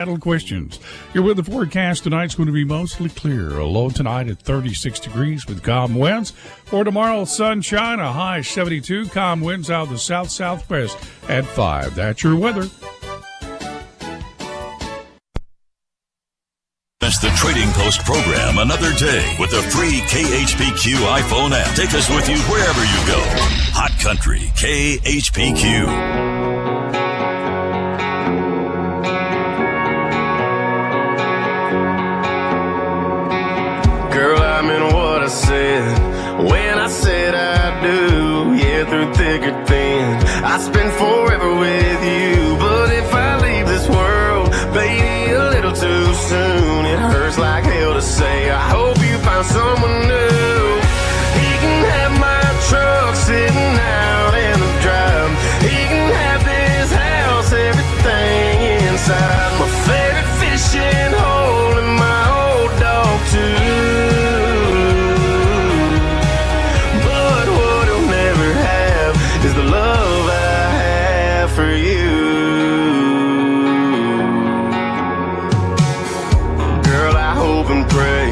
questions. You're with the forecast. Tonight's going to be mostly clear. A low tonight at 36 degrees with calm winds. For tomorrow, sunshine, a high 72. Calm winds out of the south-southwest at 5. That's your weather. Miss the Trading Post program another day with the free KHPQ iPhone app. Take us with you wherever you go. Hot Country, KHPQ. Girl, I meant what I said when I said I do. Yeah, through thick or thin, I spend forever with you. But if I leave this world, baby, a little too soon, it hurts like hell to say. I hope you find someone new. He can have my truck sitting out in the drive. He can have this house, everything inside. My favorite fishing hole and my old dog too. Is the love I have for you. Girl, I hope and pray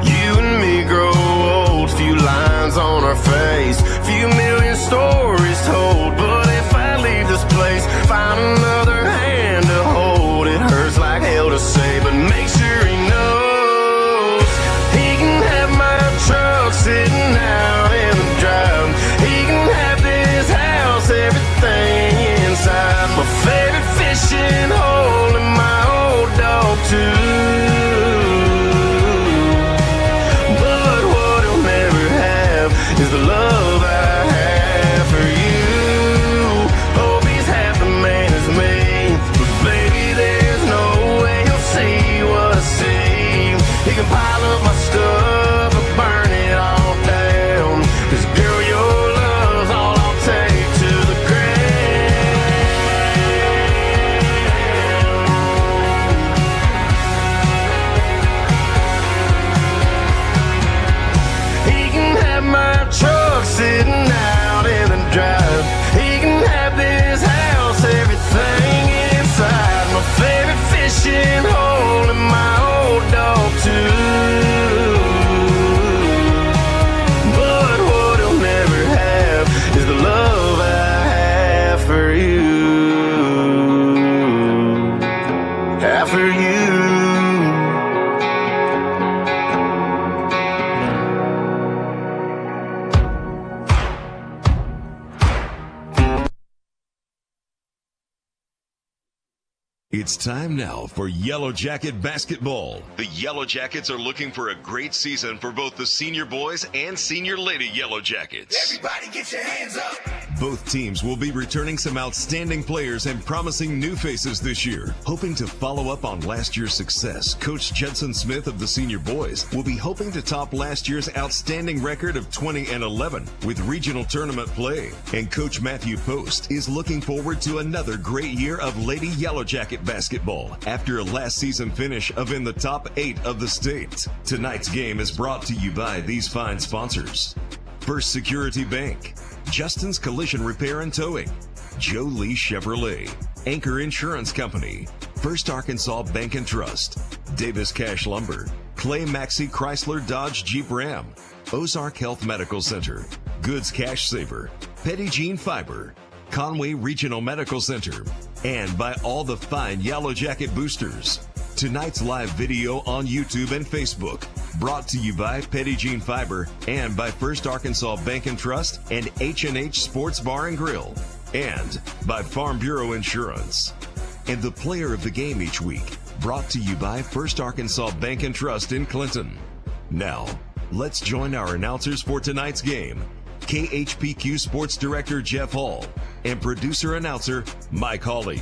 you and me grow old. Few lines on our face, few million stories told. But if I leave this place, find another hand to hold. It hurts like hell to say, but make sure he knows he can have my truck sitting out in the drive. He can have this house, everything inside. My favorite fishing hole and my old dog too. But what he'll never have is the love I have for you. Hope he's half the man as me, but baby, there's no way he'll see what I see. He can pile up my stuff or burn it all down. 'Cause girl, your love's all I'll take to the grave. He can have my truck sitting out in the drive. He can have this house, everything inside. My favorite fishing hole and my old dog too. But what he'll never have is the love I have for you. Have for you. It's time now for Yellow Jacket basketball. The Yellow Jackets are looking for a great season for both the senior boys and senior lady Yellow Jackets. Everybody get your hands up. Both teams will be returning some outstanding players and promising new faces this year. Hoping to follow up on last year's success, Coach Judson Smith of the senior boys will be hoping to top last year's outstanding record of 20-11 with regional tournament play. And Coach Matthew Post is looking forward to another great year of Lady Yellow Jacket basketball after a last season finish of in the top 8 of the state. Tonight's game is brought to you by these fine sponsors: First Security Bank, Justin's Collision Repair and Towing, Joe Lee Chevrolet, Anchor Insurance Company, First Arkansas Bank and Trust, Davis Cash Lumber, Clay Maxey Chrysler Dodge Jeep Ram, Ozark Health Medical Center, Goods Cash Saver, Petty Jean Fiber, Conway Regional Medical Center, and by all the fine Yellow Jacket boosters. Tonight's live video on YouTube and Facebook, brought to you by Petty Jean Fiber and by First Arkansas Bank and Trust and H&H Sports Bar and Grill, and by Farm Bureau Insurance. And the player of the game each week, brought to you by First Arkansas Bank and Trust in Clinton. Now, let's join our announcers for tonight's game. KHPQ Sports Director Jeff Hall and producer-announcer Mike Hawley.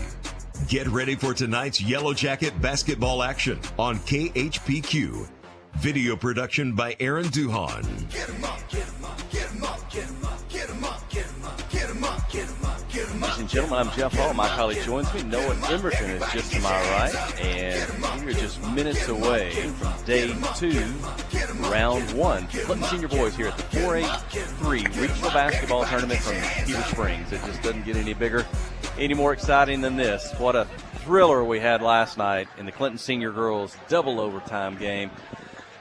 Get ready for tonight's Yellow Jacket basketball action on KHPQ. Video production by Aaron Duhan. Get 'em up, get 'em up, get 'em up, get 'em up, get 'em up, get 'em up, get 'em up, get 'em up, get 'em up. Ladies and gentlemen, I'm Jeff Hall. My colleague joins me. Noah Emberton is just to my right, and we're just minutes away from day 2, round 1. Clinton Senior Boys here at the 4A3 Regional Basketball Tournament from Heber Springs. It just doesn't get any bigger. any more exciting than this. What a thriller we had last night in the Clinton Senior Girls double overtime game.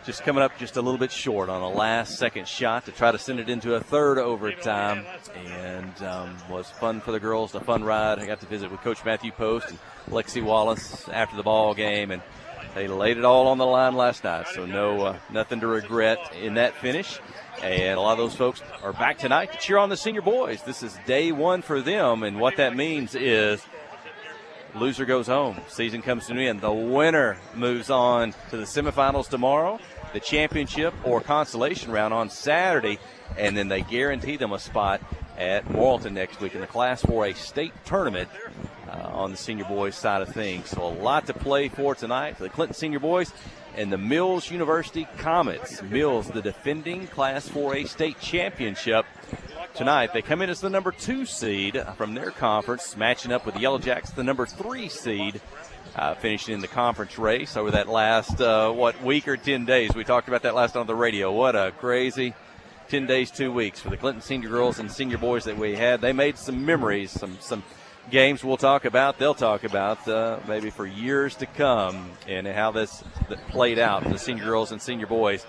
Just coming up just a little bit short on a last-second shot to try to send it into a third overtime. And was fun for the girls, a fun ride. I got to visit with Coach Matthew Post and Lexi Wallace after the ball game, and they laid it all on the line last night. So nothing to regret in that finish. And a lot of those folks are back tonight to cheer on the senior boys. This is day one for them, and what that means is loser goes home. Season comes to an end. The winner moves on to the semifinals tomorrow, the championship or consolation round on Saturday, and then they guarantee them a spot at Morrilton next week in the Class 4A state tournament on the senior boys side of things. So a lot to play for tonight for the Clinton senior boys and the Mills University Comets. Mills, the defending Class 4A state championship. Tonight, they come in as the number 2 seed from their conference, matching up with the Yellow Jacks, the number 3 seed, finishing in the conference race over that last, week or 10 days. We talked about that last on the radio. What a crazy 10 days, 2 weeks for the Clinton senior girls and senior boys that we had. They made some memories, some games we'll talk about, they'll talk about maybe for years to come, and how this played out for the senior girls and senior boys.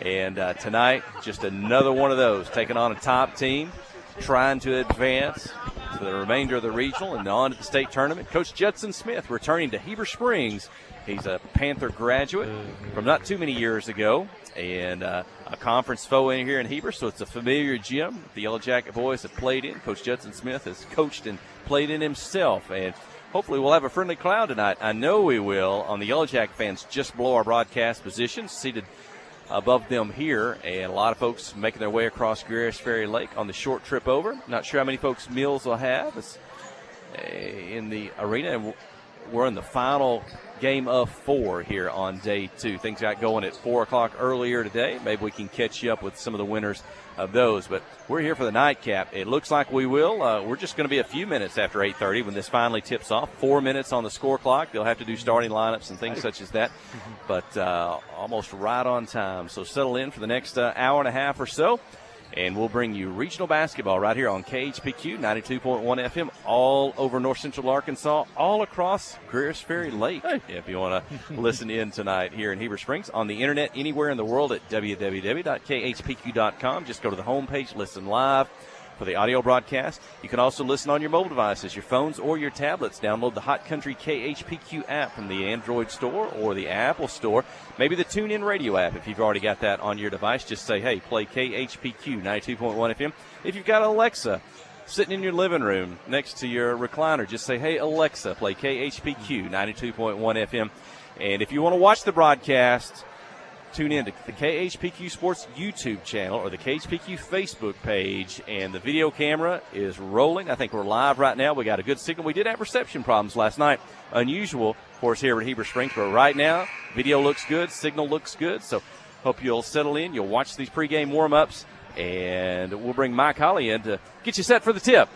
And tonight, just another one of those, taking on a top team, trying to advance to the remainder of the regional and on to the state tournament. Coach Judson Smith returning to Heber Springs. He's a Panther graduate from not too many years ago, and a conference foe in here in Heber, so it's a familiar gym the Yellow Jacket boys have played in. Coach Judson Smith has coached and played in himself, and hopefully we'll have a friendly crowd tonight. I know we will, on the Yellow Jacket fans just below our broadcast position, seated above them here, and a lot of folks making their way across Greers Ferry Lake on the short trip over. Not sure how many folks Mills will have in the arena, and we're in the final game of 4 here on day 2. Things got going at 4 o'clock earlier today. Maybe we can catch you up with some of the winners of those, but we're here for the nightcap. It looks like we will. We're just going to be a few minutes after 8:30 when this finally tips off. 4 minutes on the score clock. They'll have to do starting lineups and things such as that, but almost right on time. So settle in for the next hour and a half or so, and we'll bring you regional basketball right here on KHPQ 92.1 FM all over north central Arkansas, all across Greers Ferry Lake. If you want to listen in tonight here in Heber Springs, on the internet anywhere in the world at www.khpq.com. Just go to the homepage, listen live for the audio broadcast. You can also listen on your mobile devices, your phones or your tablets. Download the Hot Country KHPQ app from the Android store or the Apple store. Maybe the TuneIn Radio app if you've already got that on your device. Just say, hey, play KHPQ 92.1 FM. If you've got Alexa sitting in your living room next to your recliner, just say, hey, Alexa, play KHPQ 92.1 FM. And if you want to watch the broadcast, tune in to the KHPQ Sports YouTube channel or the KHPQ Facebook page, and the video camera is rolling. I think we're live right now. We got a good signal. We did have reception problems last night. Unusual, of course, here at Heber Springs, but right now, video looks good, signal looks good, so hope you'll settle in. You'll watch these pregame warm-ups, and we'll bring Mike Holly in to get you set for the tip.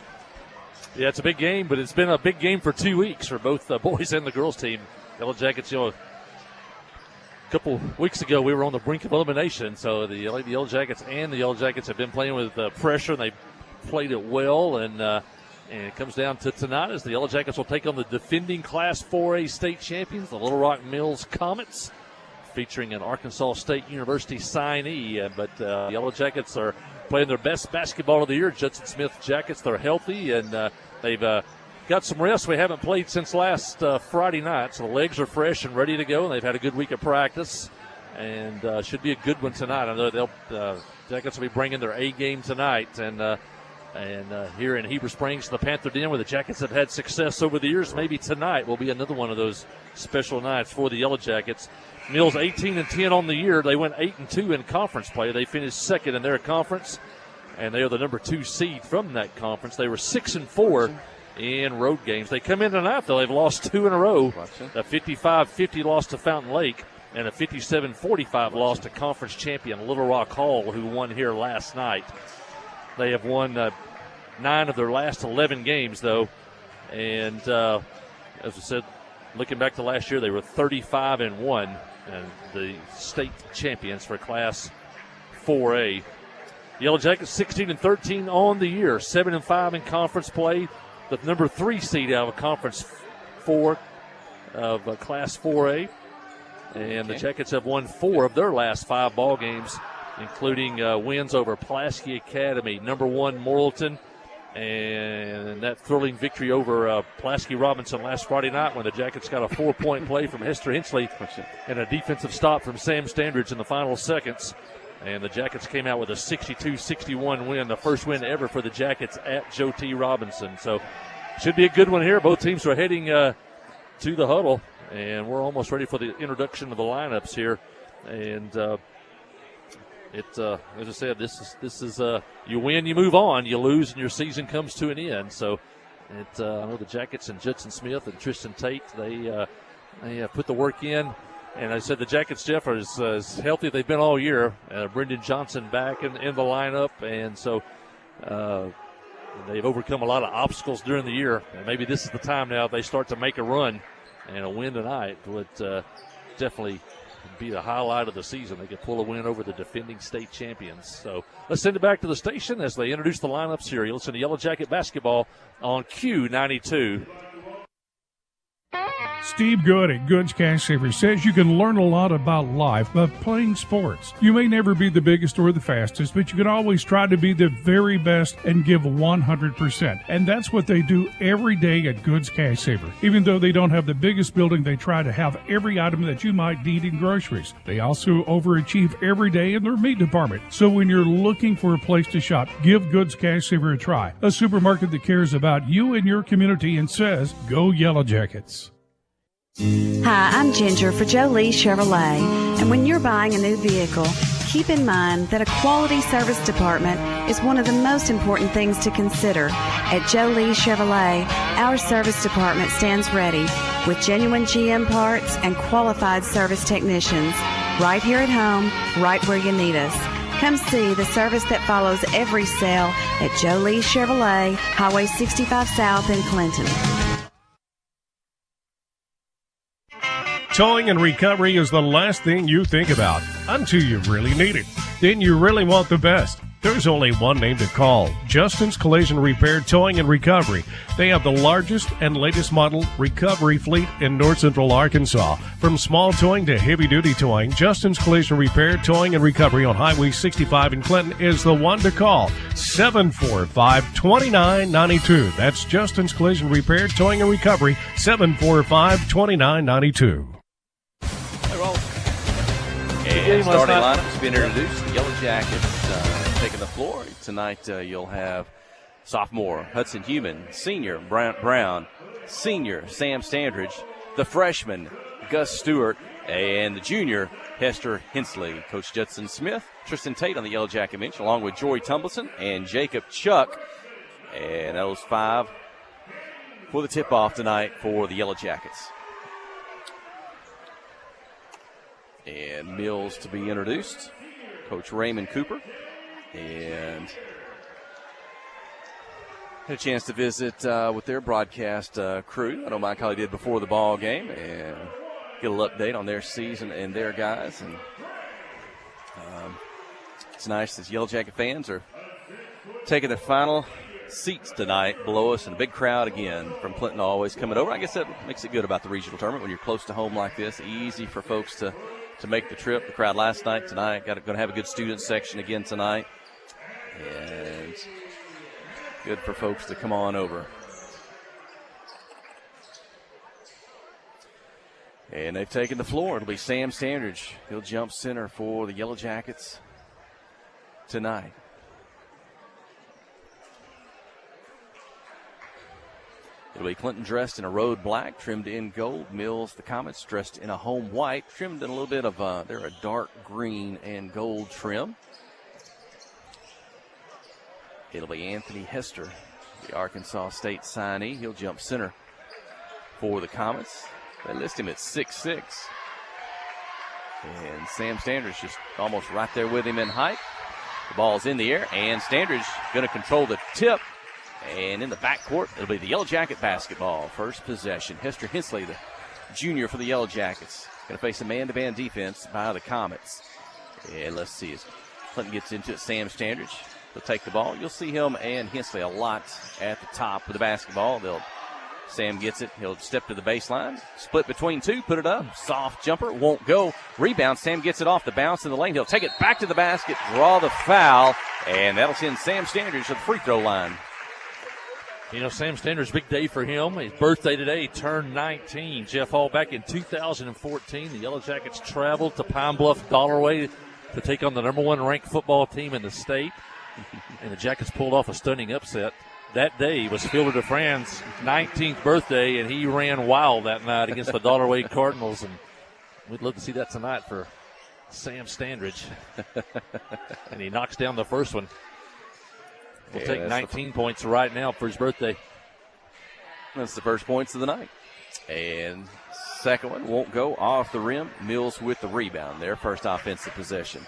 Yeah, it's a big game, but it's been a big game for 2 weeks for both the boys and the girls team. Yellow Jackets, a couple weeks ago, we were on the brink of elimination, so the Yellow Jackets and the Yellow Jackets have been playing with pressure, and they played it well, and it comes down to tonight as the Yellow Jackets will take on the defending Class 4A state champions, the Little Rock Mills Comets, featuring an Arkansas State University signee, but the Yellow Jackets are playing their best basketball of the year. Judson Smith Jackets, they're healthy, and they've got some rest. We haven't played since last Friday night, so the legs are fresh and ready to go, and they've had a good week of practice, and should be a good one tonight. I know Jackets will be bringing their A game tonight, and here in Heber Springs, the Panther Den, where the Jackets have had success over the years, maybe tonight will be another one of those special nights for the Yellow Jackets. Mills 18-10 on the year. They went 8-2 in conference play. They finished second in their conference, and they are the number 2 seed from that conference. They were 6-4 in road games. They come in tonight, though. They've lost 2 in a row. A 55-50 loss to Fountain Lake, and a 57-45 loss to conference champion Little Rock Hall, who won here last night. They have won 9 of their last 11 games, though. And as I said, looking back to last year, they were 35-1 and the state champions for Class 4A. Yellow Jackets 16-13 on the year, 7-5 in conference play. the number 3 seed out of Conference 4 of Class 4A. And the Jackets have won 4 of their last 5 ball games, including wins over Pulaski Academy, number 1 Morrilton, and that thrilling victory over Pulaski Robinson last Friday night when the Jackets got a 4-point play from Hester Hensley and a defensive stop from Sam Standridge in the final seconds. And the Jackets came out with a 62-61 win, the first win ever for the Jackets at Joe T. Robinson. So should be a good one here. Both teams are heading to the huddle, and we're almost ready for the introduction of the lineups here. And as I said, this is you win, you move on. You lose, and your season comes to an end. So I know the Jackets and Judson Smith and Tristan Tate, they put the work in. And I said the Jackets, Jeff, are as healthy as they've been all year. Brendan Johnson back in the lineup, and so they've overcome a lot of obstacles during the year. And maybe this is the time now they start to make a run, and a win tonight would definitely be the highlight of the season. They could pull a win over the defending state champions. So let's send it back to the station as they introduce the lineups here. You listen to Yellow Jacket Basketball on Q92. Steve Good at Goods Cash Savers says you can learn a lot about life by playing sports. You may never be the biggest or the fastest, but you can always try to be the very best and give 100%. And that's what they do every day at Goods Cash Saver. Even though they don't have the biggest building, they try to have every item that you might need in groceries. They also overachieve every day in their meat department. So when you're looking for a place to shop, give Goods Cash Saver a try. A supermarket that cares about you and your community and says, go Yellow Jackets. Hi, I'm Ginger for Jolie Chevrolet, and when you're buying a new vehicle, keep in mind that a quality service department is one of the most important things to consider. At Jolie Chevrolet, our service department stands ready with genuine GM parts and qualified service technicians right here at home, right where you need us. Come see the service that follows every sale at Jolie Chevrolet, Highway 65 South in Clinton. Towing and recovery is the last thing you think about until you really need it. Then you really want the best. There's only one name to call, Justin's Collision Repair Towing and Recovery. They have the largest and latest model recovery fleet in North Central Arkansas. From small towing to heavy-duty towing, Justin's Collision Repair Towing and Recovery on Highway 65 in Clinton is the one to call, 745-2992. That's Justin's Collision Repair Towing and Recovery, 745-2992. And starting lineup's been introduced. The Yellow Jackets taking the floor. Tonight you'll have sophomore Hudson Human, senior Brown, senior Sam Standridge, the freshman Gus Stewart, and the junior Hester Hensley. Coach Judson Smith, Tristan Tate on the Yellow Jacket bench, along with Jory Tumbleson and Jacob Chuck. And those 5 for the tip-off tonight for the Yellow Jackets. And Mills to be introduced, Coach Raymond Cooper. And had a chance to visit with their broadcast crew. I know Mike Holly did before the ball game, and get a little update on their season and their guys. And it's nice as Yellow Jacket fans are taking the final seats tonight below us, and a big crowd again from Clinton always coming over. I guess that makes it good about the regional tournament when you're close to home like this. Easy for folks to make the trip. The crowd last night, tonight, going to have a good student section again tonight. And good for folks to come on over. And they've taken the floor. It'll be Sam Standridge. He'll jump center for the Yellow Jackets tonight. It'll be Clinton dressed in a road black, trimmed in gold. Mills, the Comets, dressed in a home white, trimmed in a little bit of they're a dark green and gold trim. It'll be Anthony Hester, the Arkansas State signee. He'll jump center for the Comets. They list him at 6'6". And Sam Standridge just almost right there with him in height. The ball's in the air, and Standridge going to control the tip. And in the backcourt, it'll be the Yellow Jacket basketball. First possession. Hester Hensley, the junior for the Yellow Jackets, going to face a man-to-man defense by the Comets. And let's see as Clinton gets into it. Sam Standridge They'll take the ball. You'll see him and Hensley a lot at the top of the basketball. Sam gets it. He'll step to the baseline. Split between two. Put it up. Soft jumper. Won't go. Rebound. Sam gets it off the bounce in the lane. He'll take it back to the basket. Draw the foul. And that'll send Sam Standridge to the free throw line. You know, Sam Standridge, big day for him. His birthday today, he turned 19. Jeff Hall, back in 2014, the Yellow Jackets traveled to Pine Bluff, Dollarway to take on the number 1 ranked football team in the state. And the Jackets pulled off a stunning upset. That day was Fielder DeFran's 19th birthday, and he ran wild that night against the Dollarway Cardinals. And we'd love to see that tonight for Sam Standridge. And he knocks down the first one. We'll take 19 points right now for his birthday. That's the first points of the night. And second one won't go off the rim. Mills with the rebound. Their first offensive possession.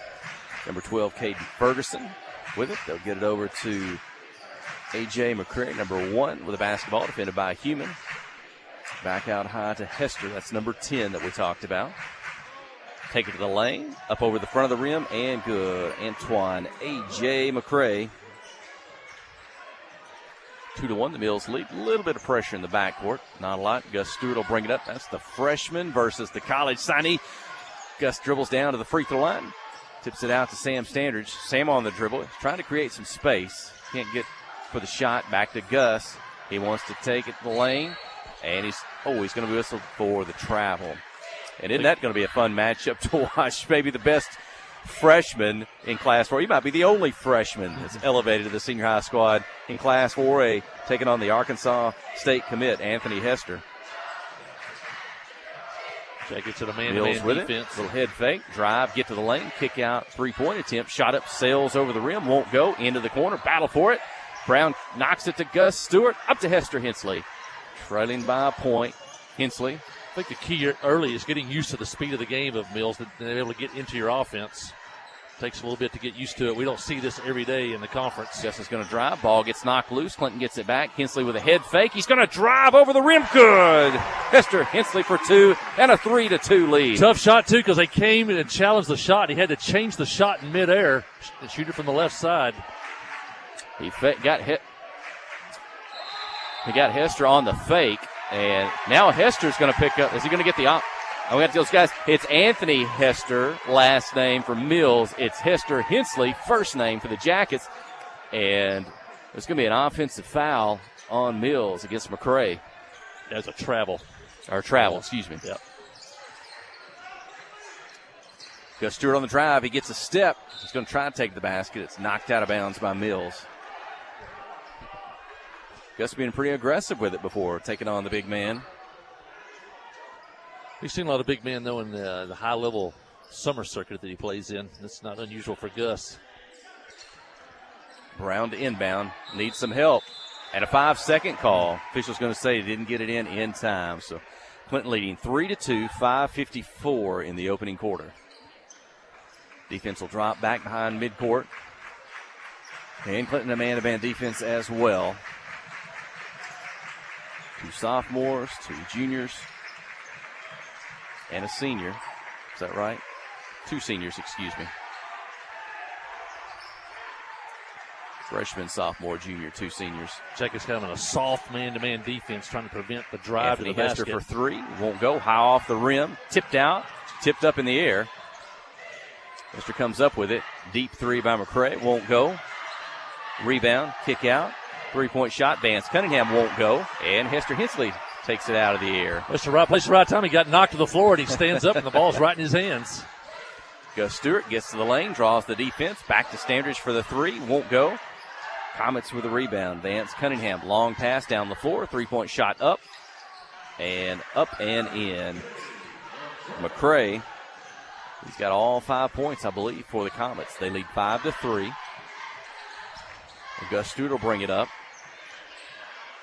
Number 12, Caden Ferguson with it. They'll get it over to A.J. McCray, number 1, with a basketball defended by Human. Back out high to Hester. That's number 10 that we talked about. Take it to the lane. Up over the front of the rim. And good. Antoine A.J. McCray. 2-1, the Mills lead. A little bit of pressure in the backcourt. Not a lot. Gus Stewart will bring it up. That's the freshman versus the college signee. Gus dribbles down to the free throw line. Tips it out to Sam Standridge. Sam on the dribble. He's trying to create some space. Can't get for the shot. Back to Gus. He wants to take it to the lane. And he's going to be whistled for the travel. And isn't that going to be a fun matchup to watch? Maybe the best freshman in Class 4. He might be the only freshman that's elevated to the senior high squad in Class 4A, taking on the Arkansas State commit, Anthony Hester. Gets to the man-to-man with defense. It. Little head fake, drive, get to the lane, kick out, three-point attempt, shot up, sails over the rim, won't go, into the corner, battle for it. Brown knocks it to Gus Stewart, up to Hester Hensley. Trailing by a point, Hensley. I think the key early is getting used to the speed of the game of Mills, that they're able to get into your offense. Takes a little bit to get used to it. We don't see this every day in the conference. Gus is going to drive. Ball gets knocked loose. Clinton gets it back. Hensley with a head fake. He's going to drive over the rim. Good. Hester Hensley for 2 and a 3-2 lead. Tough shot, too, because they came and challenged the shot. He had to change the shot in midair and shoot it from the left side. He got hit. He got Hester on the fake. And now Hester's going to pick up. Is he going to get the we got those guys. It's Anthony Hester, last name for Mills. It's Hester Hensley, first name for the Jackets. And there's going to be an offensive foul on Mills against McCray. There's a travel. Or travel, excuse me. Yep. Gus Stewart on the drive. He gets a step. He's going to try to take the basket. It's knocked out of bounds by Mills. Gus being pretty aggressive with it before, taking on the big man. We've seen a lot of big men, though, in the high-level summer circuit that he plays in. That's not unusual for Gus. Brown to inbound. Needs some help. And a 5-second call. Official's going to say he didn't get it in time. So Clinton leading 3-2, 5:54 in the opening quarter. Defense will drop back behind midcourt. And Clinton a man-to-man defense as well. 2 sophomores, 2 juniors, and a senior. Is that right? 2 seniors, excuse me. Freshman, sophomore, junior, 2 seniors. Jackets having a soft man-to-man defense, trying to prevent the drive Anthony to the basket. Hester for 3. Won't go. High off the rim. Tipped out. Tipped up in the air. Hester comes up with it. Deep 3 by McCray. Won't go. Rebound. Kick out. 3-point shot. Vance Cunningham won't go. And Hester Hensley takes it out of the air. That's the right place, the right time. He got knocked to the floor, and he stands up, and the ball's right in his hands. Gus Stewart gets to the lane, draws the defense. Back to Standridge for the 3. Won't go. Comets with a rebound. Vance Cunningham, long pass down the floor. 3-point shot up and in. McCray, he's got all 5 points, I believe, for the Comets. They lead 5-3. And Gus Stewart will bring it up.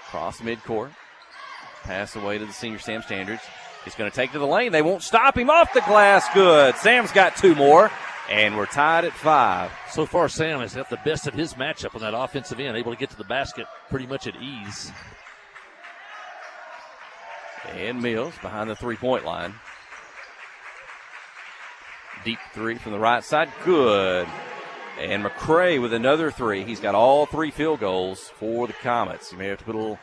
Cross midcourt. Pass away to the senior Sam Standridge. He's going to take to the lane. They won't stop him off the glass. Good. Sam's got 2 more, and we're tied at 5. So far, Sam has got the best of his matchup on that offensive end, able to get to the basket pretty much at ease. And Mills behind the 3-point line. Deep 3 from the right side. Good. And McCray with another 3. He's got all 3 field goals for the Comets. You may have to put a little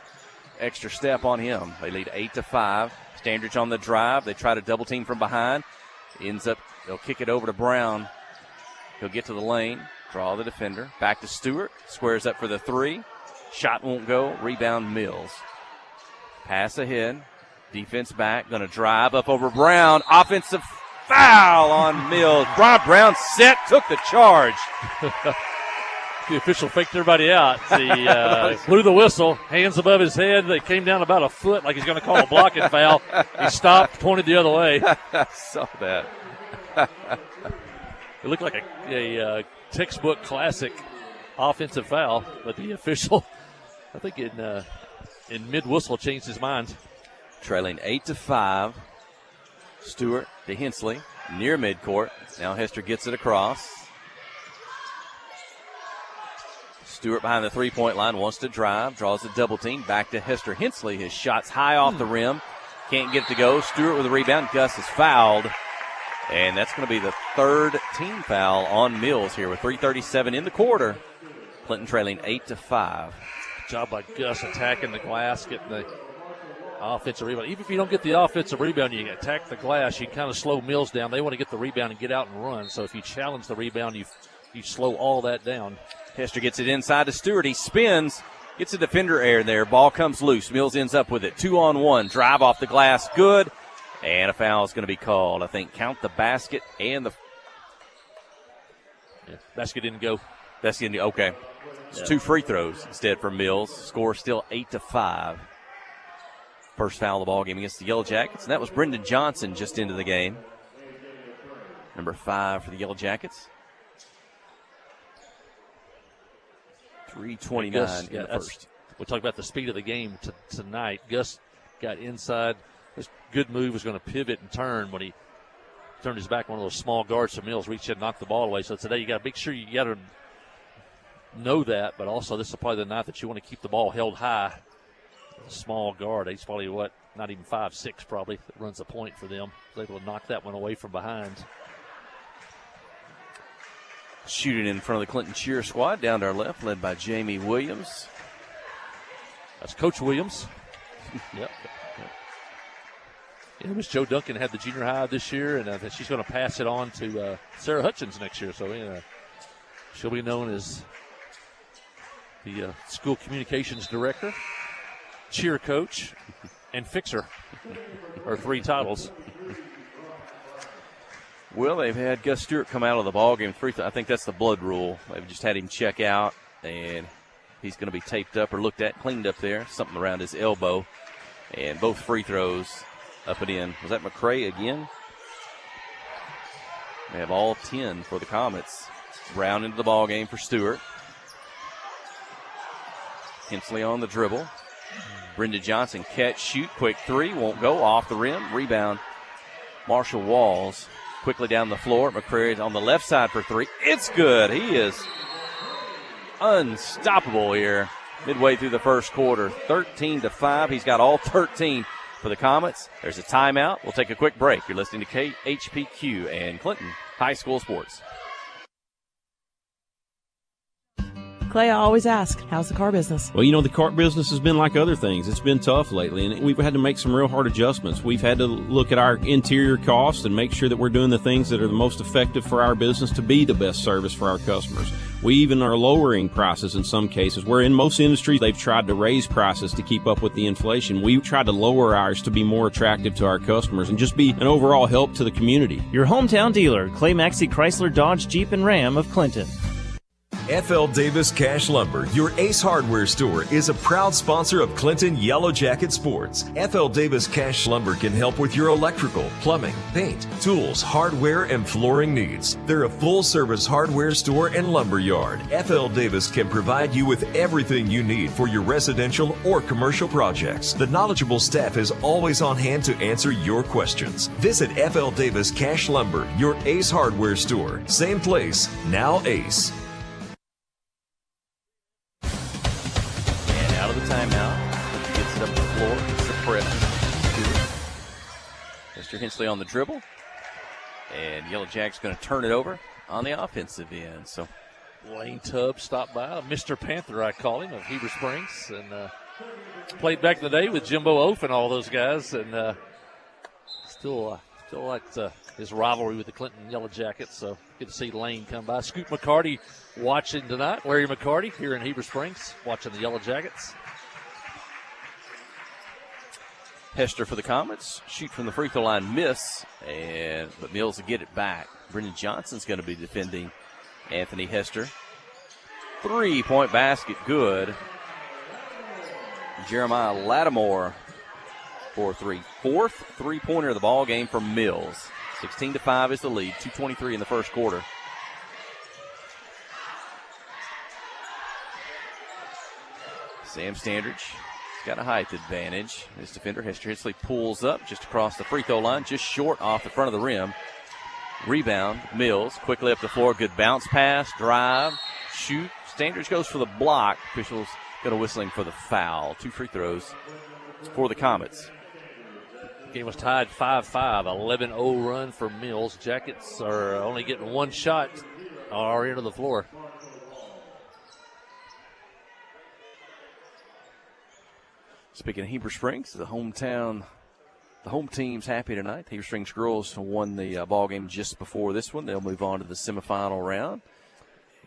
extra step on him. They lead 8-5. Standridge on the drive. They try to double team from behind. They'll kick it over to Brown. He'll get to the lane, draw the defender. Back to Stewart. Squares up for the 3. Shot won't go. Rebound Mills. Pass ahead. Defense back. Going to drive up over Brown. Offensive foul on Mills. Brown set, took the charge. The official faked everybody out. He blew the whistle, hands above his head. They came down about a foot like he's going to call a blocking foul. He stopped, pointed the other way. I saw that. It looked like a textbook classic offensive foul, but the official, I think in mid-whistle, changed his mind. Trailing 8-5. Stewart to Hensley, near midcourt. Now Hester gets it across. Stewart behind the three-point line, wants to drive, draws a double team. Back to Hester. Hensley, his shot's high off the rim. Can't get it to go. Stewart with a rebound. Gus is fouled. And that's going to be the 3rd team foul on Mills here with 3:37 in the quarter. Clinton trailing 8-5. Good job by Gus attacking the glass, getting the offensive rebound. Even if you don't get the offensive rebound, you attack the glass, you kind of slow Mills down. They want to get the rebound and get out and run. So if you challenge the rebound, you slow all that down. Hester gets it inside to Stewart. He spins, gets a defender air there. Ball comes loose. Mills ends up with it. 2-on-1. Drive off the glass. Good. And a foul is going to be called. I think count the basket and the basket didn't go. Basket didn't go. Okay. It's 2 free throws instead for Mills. Score still 8-5. First foul of the ball game against the Yellow Jackets. And that was Brendan Johnson just into the game. Number 5 for the Yellow Jackets. 3:29 in the first. We'll talk about the speed of the game tonight. Gus got inside. This good move was going to pivot and turn when he turned his back. One of those small guards to Mills reached in and knocked the ball away. So today you got to make sure you got to know that, but also this is probably the night that you want to keep the ball held high. Small guard, he's probably not even 5'6" probably, that runs the point for them. He's able to knock that one away from behind. Shooting in front of the Clinton cheer squad down to our left, led by Jamie Williams. That's Coach Williams. Yep. Yeah, Miss Joe Duncan had the junior high this year, and she's going to pass it on to Sarah Hutchins next year. So she'll be known as the school communications director, cheer coach, and fixer. Her 3 titles. Well, they've had Gus Stewart come out of the ballgame. I think that's the blood rule. They've just had him check out, and he's going to be taped up or looked at, cleaned up there, something around his elbow. And both free throws up and in. Was that McCray again? They have all 10 for the Comets. Brown into the ballgame for Stewart. Hensley on the dribble. Brenda Johnson catch, shoot, quick 3, won't go, off the rim. Rebound, Marshall Walls. Quickly down the floor. McCray is on the left side for 3. It's good. He is unstoppable here midway through the first quarter. 13-5. He's got all 13 for the Comets. There's a timeout. We'll take a quick break. You're listening to Khpq and Clinton High School Sports. Clay, I always ask, how's the car business? Well, the car business has been like other things. It's been tough lately, and we've had to make some real hard adjustments. We've had to look at our interior costs and make sure that we're doing the things that are the most effective for our business to be the best service for our customers. We even are lowering prices in some cases, where in most industries they've tried to raise prices to keep up with the inflation. We've tried to lower ours to be more attractive to our customers and just be an overall help to the community. Your hometown dealer, Clay Maxey Chrysler Dodge Jeep and Ram of Clinton. F.L. Davis Cash Lumber, your Ace Hardware store, is a proud sponsor of Clinton Yellow Jacket Sports. F.L. Davis Cash Lumber can help with your electrical, plumbing, paint, tools, hardware, and flooring needs. They're a full-service hardware store and lumber yard. F.L. Davis can provide you with everything you need for your residential or commercial projects. The knowledgeable staff is always on hand to answer your questions. Visit F.L. Davis Cash Lumber, your Ace Hardware store. Same place, now Ace. Out of the timeout. Gets it up the floor. Gets the press. Mr. Hensley on the dribble. And Yellow Jack's going to turn it over on the offensive end. So Lane Tubbs stopped by. Mr. Panther, I call him, of Heber Springs. And played back in the day with Jimbo Oaf and all those guys. And still likes his rivalry with the Clinton Yellow Jackets. So good to see Lane come by. Scoop McCarty watching tonight. Larry McCarty here in Heber Springs watching the Yellow Jackets. Hester for the Comets. Shoot from the free throw line, miss. But Mills will get it back. Brendan Johnson's going to be defending Anthony Hester. 3-point basket, good. Jeremiah Lattimore for three. Fourth three-pointer of the ball game for Mills. 16-5 is the lead. 2:23 in the first quarter. Sam Standridge got a height advantage. His defender, Hester Hensley, pulls up just across the free throw line, just short off the front of the rim. Rebound, Mills, quickly up the floor. Good bounce pass, drive, shoot. Standridge goes for the block. Officials going to whistle him for the foul. 2 free throws for the Comets. Game was tied 5-5, 11-0 run for Mills. Jackets are only getting one shot on our end of the floor. Speaking of Heber Springs, the home team's happy tonight. Heber Springs girls won the ball game just before this one. They'll move on to the semifinal round.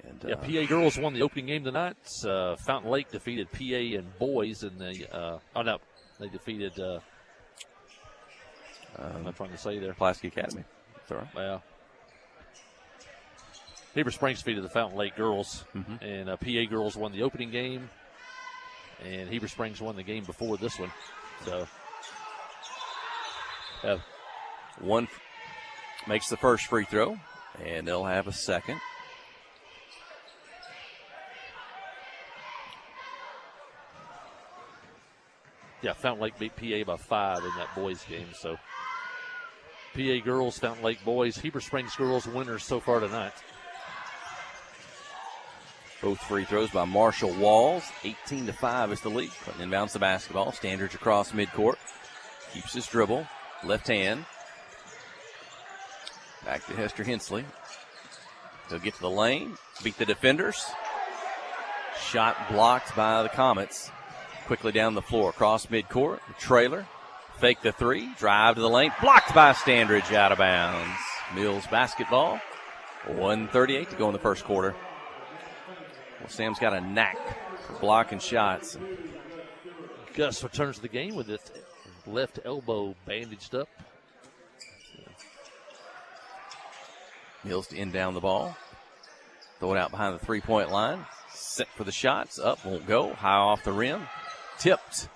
And, PA girls won the opening game tonight. Fountain Lake defeated PA in boys in the. They defeated. I'm not trying to say there. Pulaski Academy. That's all right. Well, Heber Springs defeated the Fountain Lake girls, and PA girls won the opening game. And Heber Springs won the game before this one. So, one makes the first free throw, and they'll have a second. Yeah, Fountain Lake beat PA by 5 in that boys game. So, PA girls, Fountain Lake boys, Heber Springs girls winners so far tonight. Both free throws by Marshall Walls. 18-5 is the lead. Clinton inbounds the basketball. Standridge across midcourt. Keeps his dribble. Left hand. Back to Hester Hensley. He'll get to the lane. Beat the defenders. Shot blocked by the Comets. Quickly down the floor. Across midcourt. The trailer. Fake the three. Drive to the lane. Blocked by Standridge, out of bounds. Mills basketball. 1:38 to go in the first quarter. Well, Sam's got a knack for blocking shots. Gus returns to the game with his left elbow bandaged up. Mills to inbound the ball. Throw it out behind the three-point line. Set for the shots. Up, won't go. High off the rim. Tipped.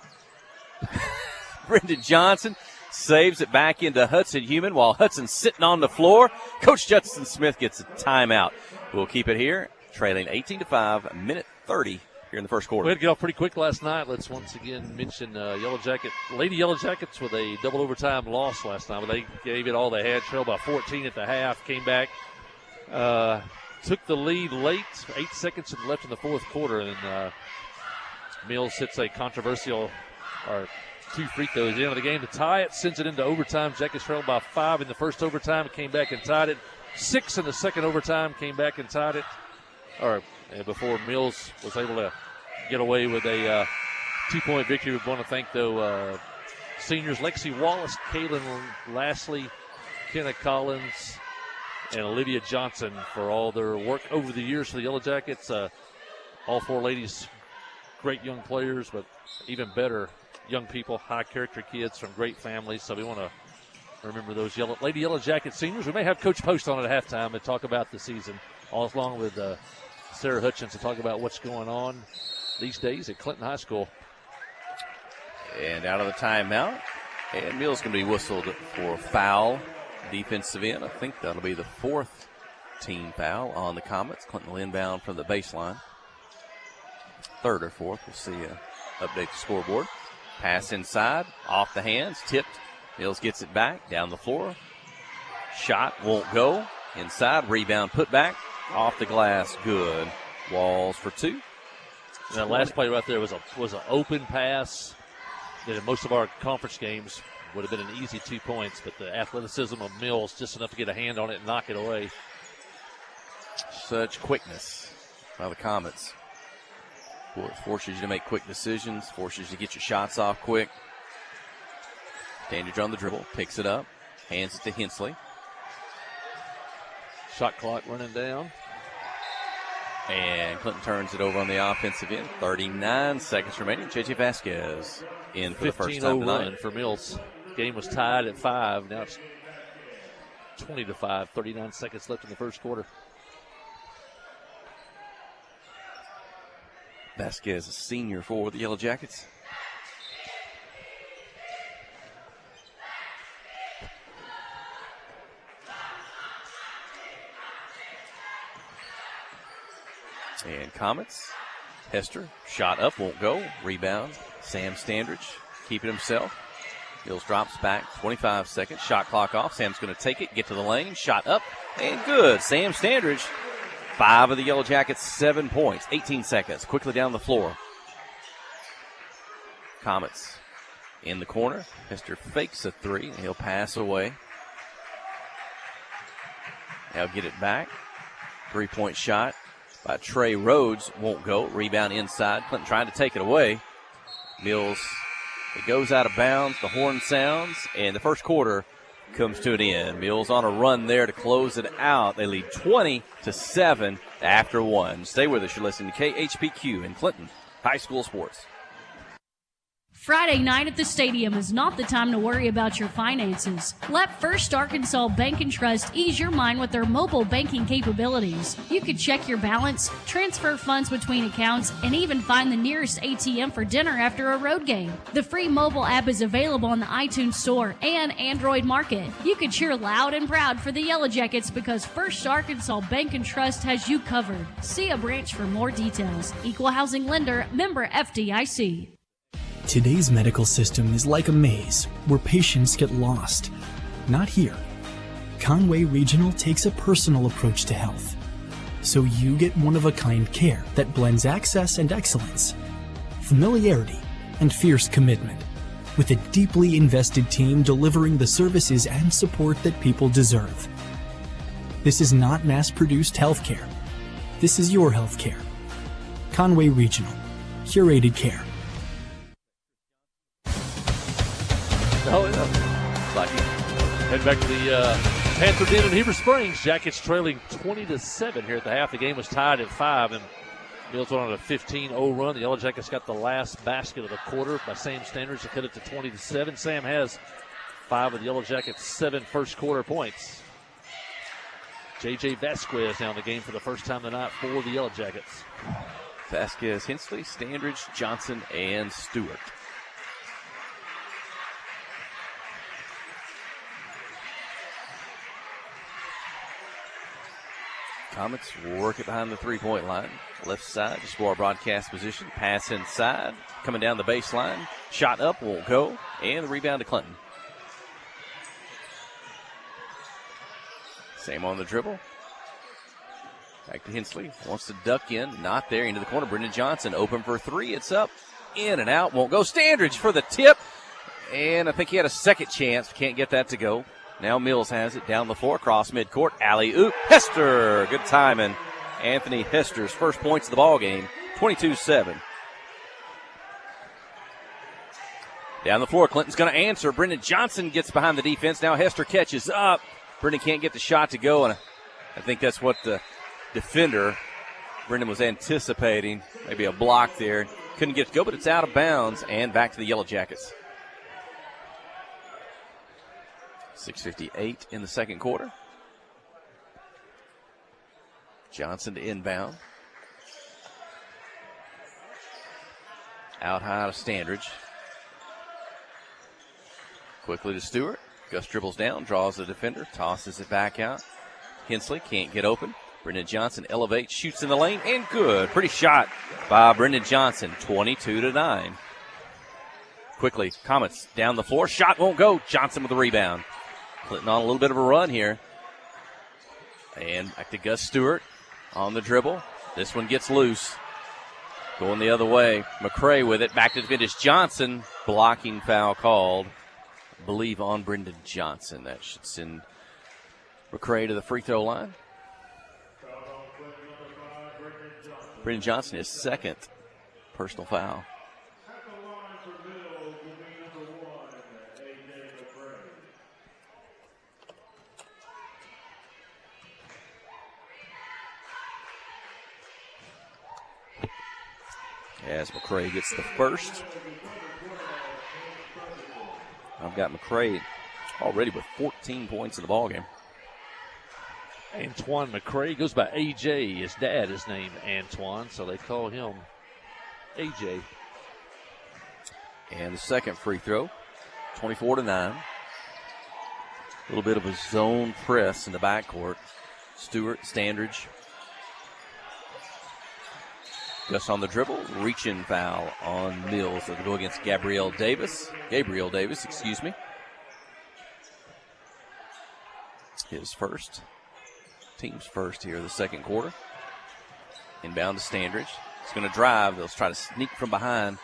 Brendan Johnson saves it back into Hudson Human while Hudson's sitting on the floor. Coach Judson Smith gets a timeout. We'll keep it here. Trailing 18-5, minute 30 here in the first quarter. We had to get off pretty quick last night. Let's once again mention Lady Yellow Jackets with a double overtime loss last night. They gave it all they had, trailed by 14 at the half, came back, took the lead late, 8 seconds left in the fourth quarter, and Mills hits a controversial, or 2 free throws at the end of the game to tie it, sends it into overtime. Jackets trailed by 5 in the first overtime, came back and tied it. 6 in the second overtime, came back and tied it. Before Mills was able to get away with a 2-point victory. We want to thank, though, seniors Lexi Wallace, Kaylin Lastly, Kenna Collins, and Olivia Johnson for all their work over the years for the Yellow Jackets. All 4 ladies, great young players, but even better young people, high-character kids from great families. So we want to remember those Lady Yellow Jacket seniors. We may have Coach Post on at halftime and talk about the season, all along with Sarah Hutchins, to talk about what's going on these days at Clinton High School. And out of the timeout, and Mills going to be whistled for a foul, defensive end. I think that'll be the 4th team foul on the Comets. Clinton will inbound from the baseline. 3rd or 4th. We'll see. Update the scoreboard. Pass inside, off the hands, tipped. Mills gets it back, down the floor. Shot won't go. Inside, rebound, put back. Off the glass, good. Walls for 2. And that last play right there was an open pass that in most of our conference games would have been an easy 2 points, but the athleticism of Mills just enough to get a hand on it and knock it away. Such quickness. by the Comets. Forces you to make quick decisions, forces you to get your shots off quick. Standridge on the dribble, picks it up, hands it to Hensley. Shot clock running down. And Clinton turns it over on the offensive end. 39 seconds remaining. J.J. Vasquez in for the first time tonight. Run for Mills. Game was tied at 5. Now it's 20-5. 39 seconds left in the first quarter. Vasquez, a senior for the Yellow Jackets. And Comets. Hester, shot up, won't go. Rebound. Sam Standridge, keeping himself. Mills drops back, 25 seconds. Shot clock off. Sam's going to take it, get to the lane. Shot up, and good. Sam Standridge, 5 of the Yellow Jackets, 7 points. 18 seconds, quickly down the floor. Comets in the corner. Hester fakes a 3, and he'll pass away. Now get it back. 3-point shot by Trey Rhodes, won't go. Rebound inside. Clinton trying to take it away. Mills, it goes out of bounds. The horn sounds, and the first quarter comes to an end. Mills on a run there to close it out. They lead 20-7 after 1. Stay with us. You're listening to KHPQ in Clinton High School Sports. Friday night at the stadium is not the time to worry about your finances. Let First Arkansas Bank and Trust ease your mind with their mobile banking capabilities. You can check your balance, transfer funds between accounts, and even find the nearest ATM for dinner after a road game. The free mobile app is available on the iTunes Store and Android Market. You can cheer loud and proud for the Yellow Jackets because First Arkansas Bank and Trust has you covered. See a branch for more details. Equal housing lender, member FDIC. Today's medical system is like a maze where patients get lost. Not here. Conway Regional takes a personal approach to health. So you get one-of-a-kind care that blends access and excellence, familiarity and fierce commitment, with a deeply invested team delivering the services and support that people deserve. This is not mass-produced healthcare. This is your healthcare. Conway Regional. Curated care. No, head back to the Panther Den in Heber Springs. Jackets trailing 20-7 here at the half. The game was tied at 5, and Mills went on a 15-0 run. The Yellow Jackets got the last basket of the quarter by Sam Standridge to cut it to 20-7. Sam has 5 of the Yellow Jackets' 7 first quarter points. J.J. Vasquez now in the game for the first time tonight for the Yellow Jackets. Vasquez, Hensley, Standridge, Johnson, and Stewart. Comets work it behind the three-point line. Left side, just for our broadcast position. Pass inside, coming down the baseline. Shot up, won't go. And the rebound to Clinton. Same on the dribble. Back to Hensley. Wants to duck in. Not there. Into the corner. Brendan Johnson open for 3. It's up. In and out. Won't go. Standridge for the tip. And I think he had a second chance. Can't get that to go. Now Mills has it down the floor, across midcourt, alley-oop. Hester, good timing. Anthony Hester's first points of the ball game, 22-7. Down the floor, Clinton's going to answer. Brendan Johnson gets behind the defense. Now Hester catches up. Brendan can't get the shot to go, and I think that's what the defender, Brendan, was anticipating. Maybe a block there. Couldn't get it to go, but it's out of bounds and back to the Yellow Jackets. 6:58 in the second quarter. Johnson to inbound. Out high to Standridge. Quickly to Stewart. Gus dribbles down, draws the defender, tosses it back out. Hensley can't get open. Brendan Johnson elevates, shoots in the lane, and good. Pretty shot by Brendan Johnson, 22-9. Quickly, Comets down the floor. Shot won't go. Johnson with the rebound. Clinton on a little bit of a run here. And back to Gus Stewart on the dribble. This one gets loose. Going the other way. McCray with it. Back to the finish. Johnson. Blocking foul called, I believe, on Brendan Johnson. That should send McCray to the free throw line. Brendan Johnson, his second personal foul. As McCray gets the first. I've got McCray already with 14 points in the ballgame. Antoine McCray goes by AJ. His dad is named Antoine, so they call him AJ. And the second free throw, 24-9. A little bit of a zone press in the backcourt. Stewart, Standridge. Gus on the dribble, reach-in foul on Mills. It'll go against Gabriel Davis, excuse me. His first, team's first here in the second quarter. Inbound to Standridge. He's going to drive. They'll try to sneak from behind.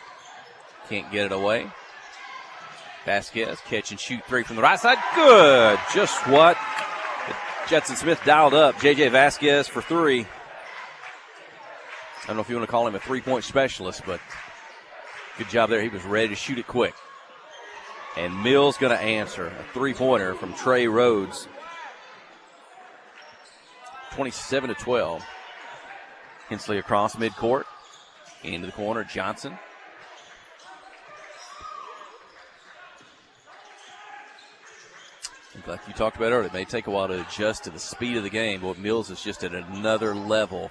Can't get it away. Vasquez, catch and shoot three from the right side. Good. Just what Judson Smith dialed up. J.J. Vasquez for three. I don't know if you want to call him a three-point specialist, but good job there. He was ready to shoot it quick. And Mills going to answer. A three-pointer from Trey Rhodes. 27-12. Hensley across midcourt. Into the corner, Johnson. Like you talked about earlier, it may take a while to adjust to the speed of the game, but Mills is just at another level.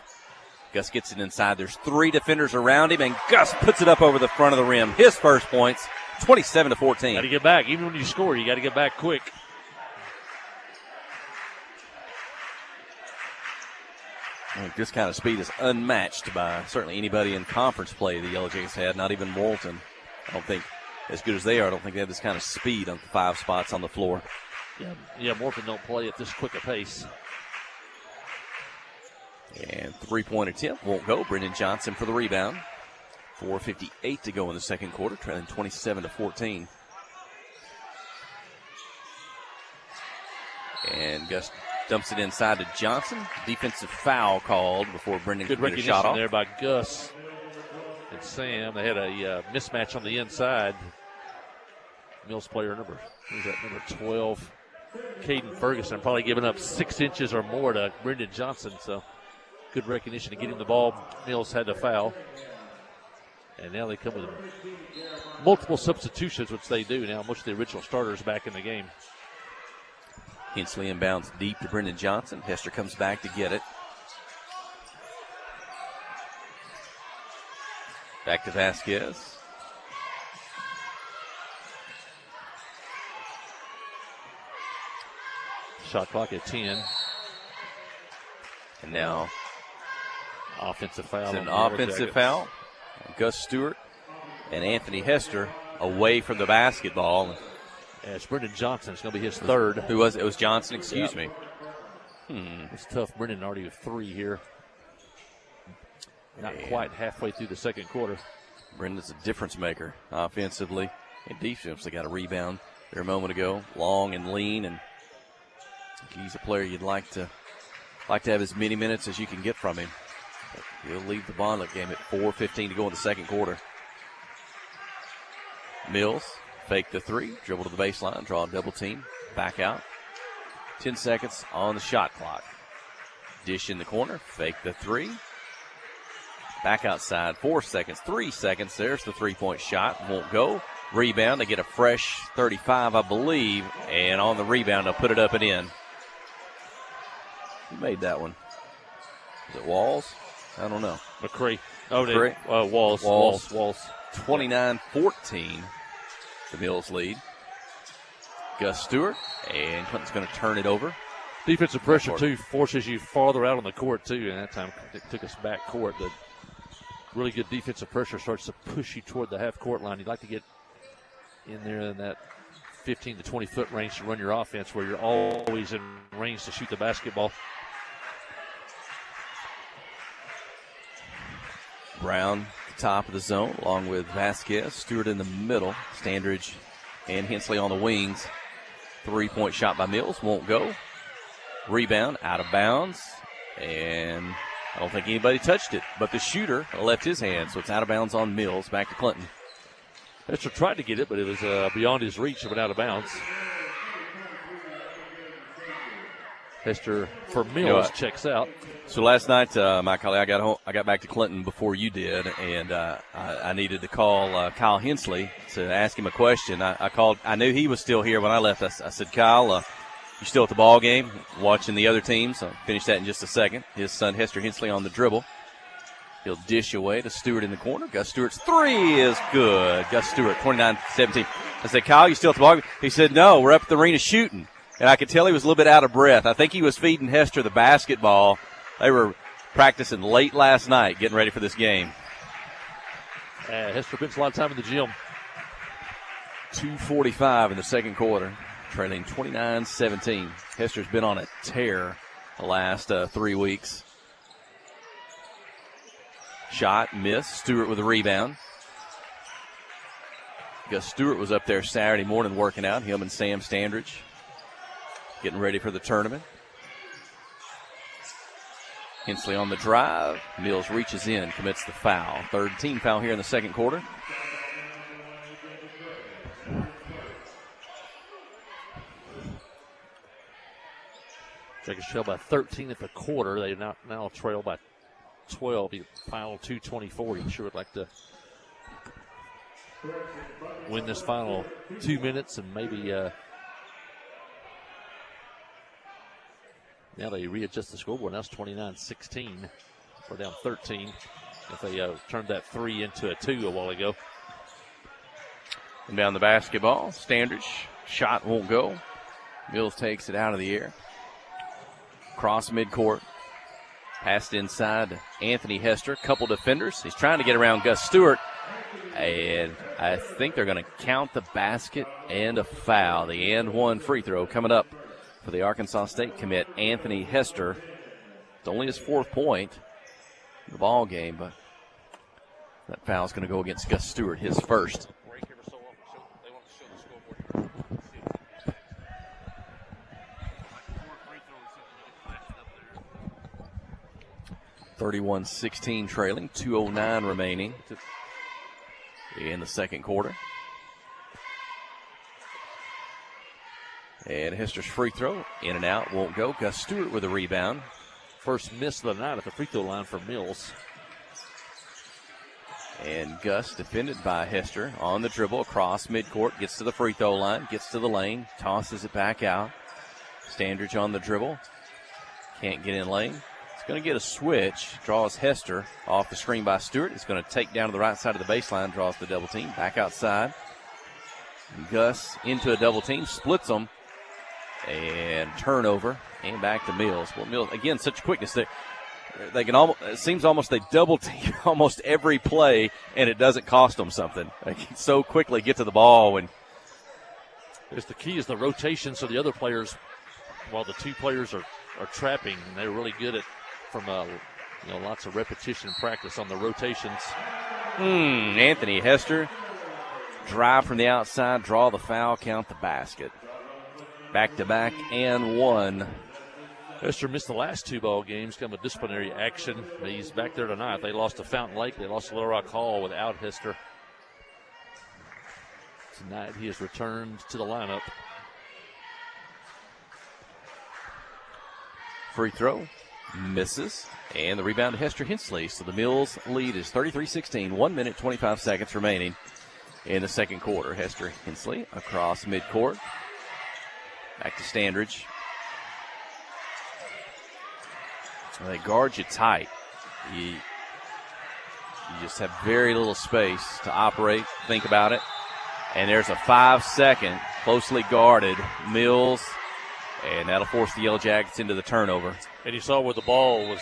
Gus gets it inside. There's three defenders around him, and Gus puts it up over the front of the rim. His first points, 27-14. Got to get back. Even when you score, you got to get back quick. Well, this kind of speed is unmatched by certainly anybody in conference play the Yellow Jackets had, not even Morton. I don't think, as good as they are, I don't think they have this kind of speed on the 5 spots on the floor. Yeah, Morton don't play at this quick a pace. And three-point attempt won't go. Brendan Johnson for the rebound. 4:58 to go in the second quarter, trailing 27-14. And Gus dumps it inside to Johnson. Defensive foul called before Brendan could get a shot off. There by Gus and Sam. They had a mismatch on the inside. Mills player number 12, Caden Ferguson, probably giving up 6 inches or more to Brendan Johnson. So good recognition to get him the ball. Mills had the foul. And now they come with multiple substitutions, which they do now. Most of the original starters back in the game. Hensley inbounds deep to Brendan Johnson. Hester comes back to get it. Back to Vasquez. Shot clock at 10. And now offensive foul. It's an offensive foul. Gus Stewart and Anthony Hester away from the basketball. It's Brendan Johnson. It's going to be his third. Who was it? It was Johnson, excuse me. It's tough. Brendan already with 3 here. Not quite halfway through the second quarter. Brendan's a difference maker offensively and defensively. Got a rebound there a moment ago. Long and lean, and he's a player you'd like to have as many minutes as you can get from him. But he'll leave the Bondlick game at 4:15 to go in the second quarter. Mills, fake the three, dribble to the baseline, draw a double team, back out. 10 seconds on the shot clock. Dish in the corner, fake the three. Back outside, 4 seconds, 3 seconds. There's the three-point shot, won't go. Rebound, they get a fresh 35, I believe, and on the rebound, they'll put it up and in. Who made that one? Is it Walls? I don't know. McCray. Walls. Walls. 29-14, the Mills lead. Gus Stewart, and Clinton's going to turn it over. Defensive pressure, too, forces you farther out on the court, too, and that time it took us back court. The really good defensive pressure starts to push you toward the half-court line. You'd like to get in there in that 15 to 20-foot range to run your offense where you're always in range to shoot the basketball. Brown, the top of the zone, along with Vasquez. Stewart in the middle. Standridge and Hensley on the wings. Three-point shot by Mills. Won't go. Rebound out of bounds. And I don't think anybody touched it, but the shooter left his hand, so it's out of bounds on Mills. Back to Clinton. Hester tried to get it, but it was beyond his reach and went out of bounds. Hester for Mills checks out. So last night, Mike Holly, I got back to Clinton before you did, and I needed to call Kyle Hensley to ask him a question. I called. I knew he was still here when I left. I said, Kyle, you still at the ball game, watching the other teams? I'll finish that in just a second. His son Hester Hensley on the dribble. He'll dish away to Stewart in the corner. Gus Stewart's three is good. Gus Stewart, 29-17. I said, Kyle, you still at the ball game? He said, no, we're up at the arena shooting. And I could tell he was a little bit out of breath. I think he was feeding Hester the basketball. They were practicing late last night, getting ready for this game. Hester spends a lot of time in the gym. 2:45 in the second quarter, trailing 29-17. Hester's been on a tear the last 3 weeks. Shot, miss. Stewart with a rebound. Gus Stewart was up there Saturday morning working out, him and Sam Standridge, getting ready for the tournament. Hensley on the drive. Mills reaches in, commits the foul. Third team foul here in the second quarter. Jackets trail by 13 at the quarter. They now trail by 12. Final 2:24. You sure would like to win this final 2 minutes and maybe now they readjust the scoreboard. Now it's 29-16. We're down 13 if they turned that 3 into a 2 a while ago. And down the basketball, Standridge, shot won't go. Mills takes it out of the air. Cross midcourt. Passed inside to Anthony Hester. Couple defenders. He's trying to get around Gus Stewart. And I think they're going to count the basket and a foul. The and one free throw coming up for the Arkansas State commit, Anthony Hester. It's only his 4th point in the ball game, but that foul is going to go against Gus Stewart, his first. 31-16 trailing, 2:09 remaining in the second quarter. And Hester's free throw, in and out, won't go. Gus Stewart with a rebound. First miss of the night at the free throw line for Mills. And Gus, defended by Hester, on the dribble across midcourt, gets to the free throw line, gets to the lane, tosses it back out. Standridge on the dribble, can't get in lane. He's going to get a switch, draws Hester off the screen by Stewart. He's going to take down to the right side of the baseline, draws the double team, back outside. And Gus into a double team, splits them, and turnover, and back to Mills. Well, Mills, again, such quickness. They can almost, it seems almost they double team almost every play, and it doesn't cost them something. They can so quickly get to the ball. And the key is the rotation, so the other players, while the two players are trapping, they're really good at from lots of repetition and practice on the rotations. Anthony Hester, drive from the outside, draw the foul, count the basket. Back-to-back and one. Hester missed the last 2 ball games, kind of a disciplinary action. He's back there tonight. They lost to Fountain Lake. They lost to Little Rock Hall without Hester. Tonight he has returned to the lineup. Free throw, misses, and the rebound to Hester Hensley. So the Mills lead is 33-16, 1 minute, 25 seconds remaining in the second quarter. Hester Hensley across midcourt. Back to Standridge. They guard you tight. You just have very little space to operate, think about it. And there's a 5-second, closely guarded Mills, and that'll force the Yellow Jackets into the turnover. And you saw where the ball was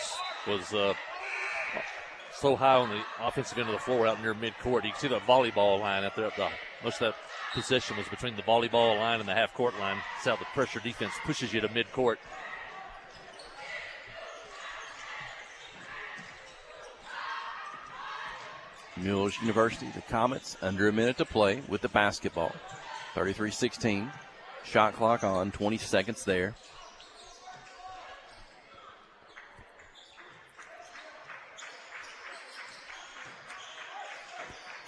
so high on the offensive end of the floor out near midcourt. You can see the volleyball line out there. Most of that possession was between the volleyball line and the half-court line. That's how the pressure defense pushes you to midcourt. Mills University, the Comets, under a minute to play with the basketball. 33-16. Shot clock on, 20 seconds there.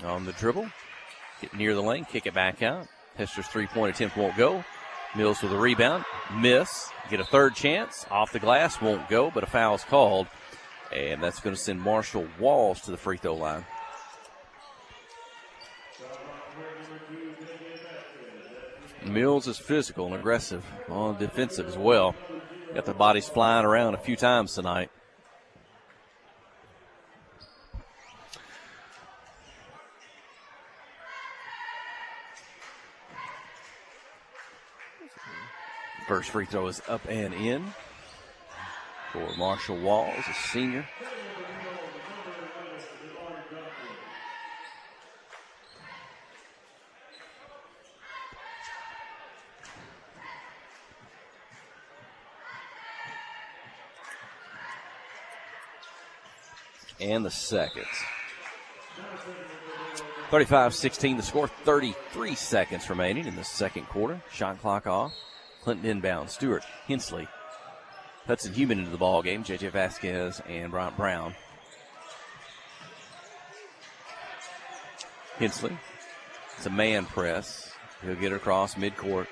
On the dribble, get near the lane, kick it back out. Hester's three-point attempt won't go. Mills with a rebound, miss, get a third chance, off the glass, won't go, but a foul's called, and that's going to send Marshall Walls to the free throw line. Mills is physical and aggressive on defensive as well. Got the bodies flying around a few times tonight. First free throw is up and in for Marshall Walls, a senior. And the second. 35-16 the score, 33 seconds remaining in the second quarter. Shot clock off. Clinton inbound. Stewart, Hensley, Hudson Human into the ball game. J.J. Vasquez and Bryant Brown. Hensley, it's a man press. He'll get it across midcourt.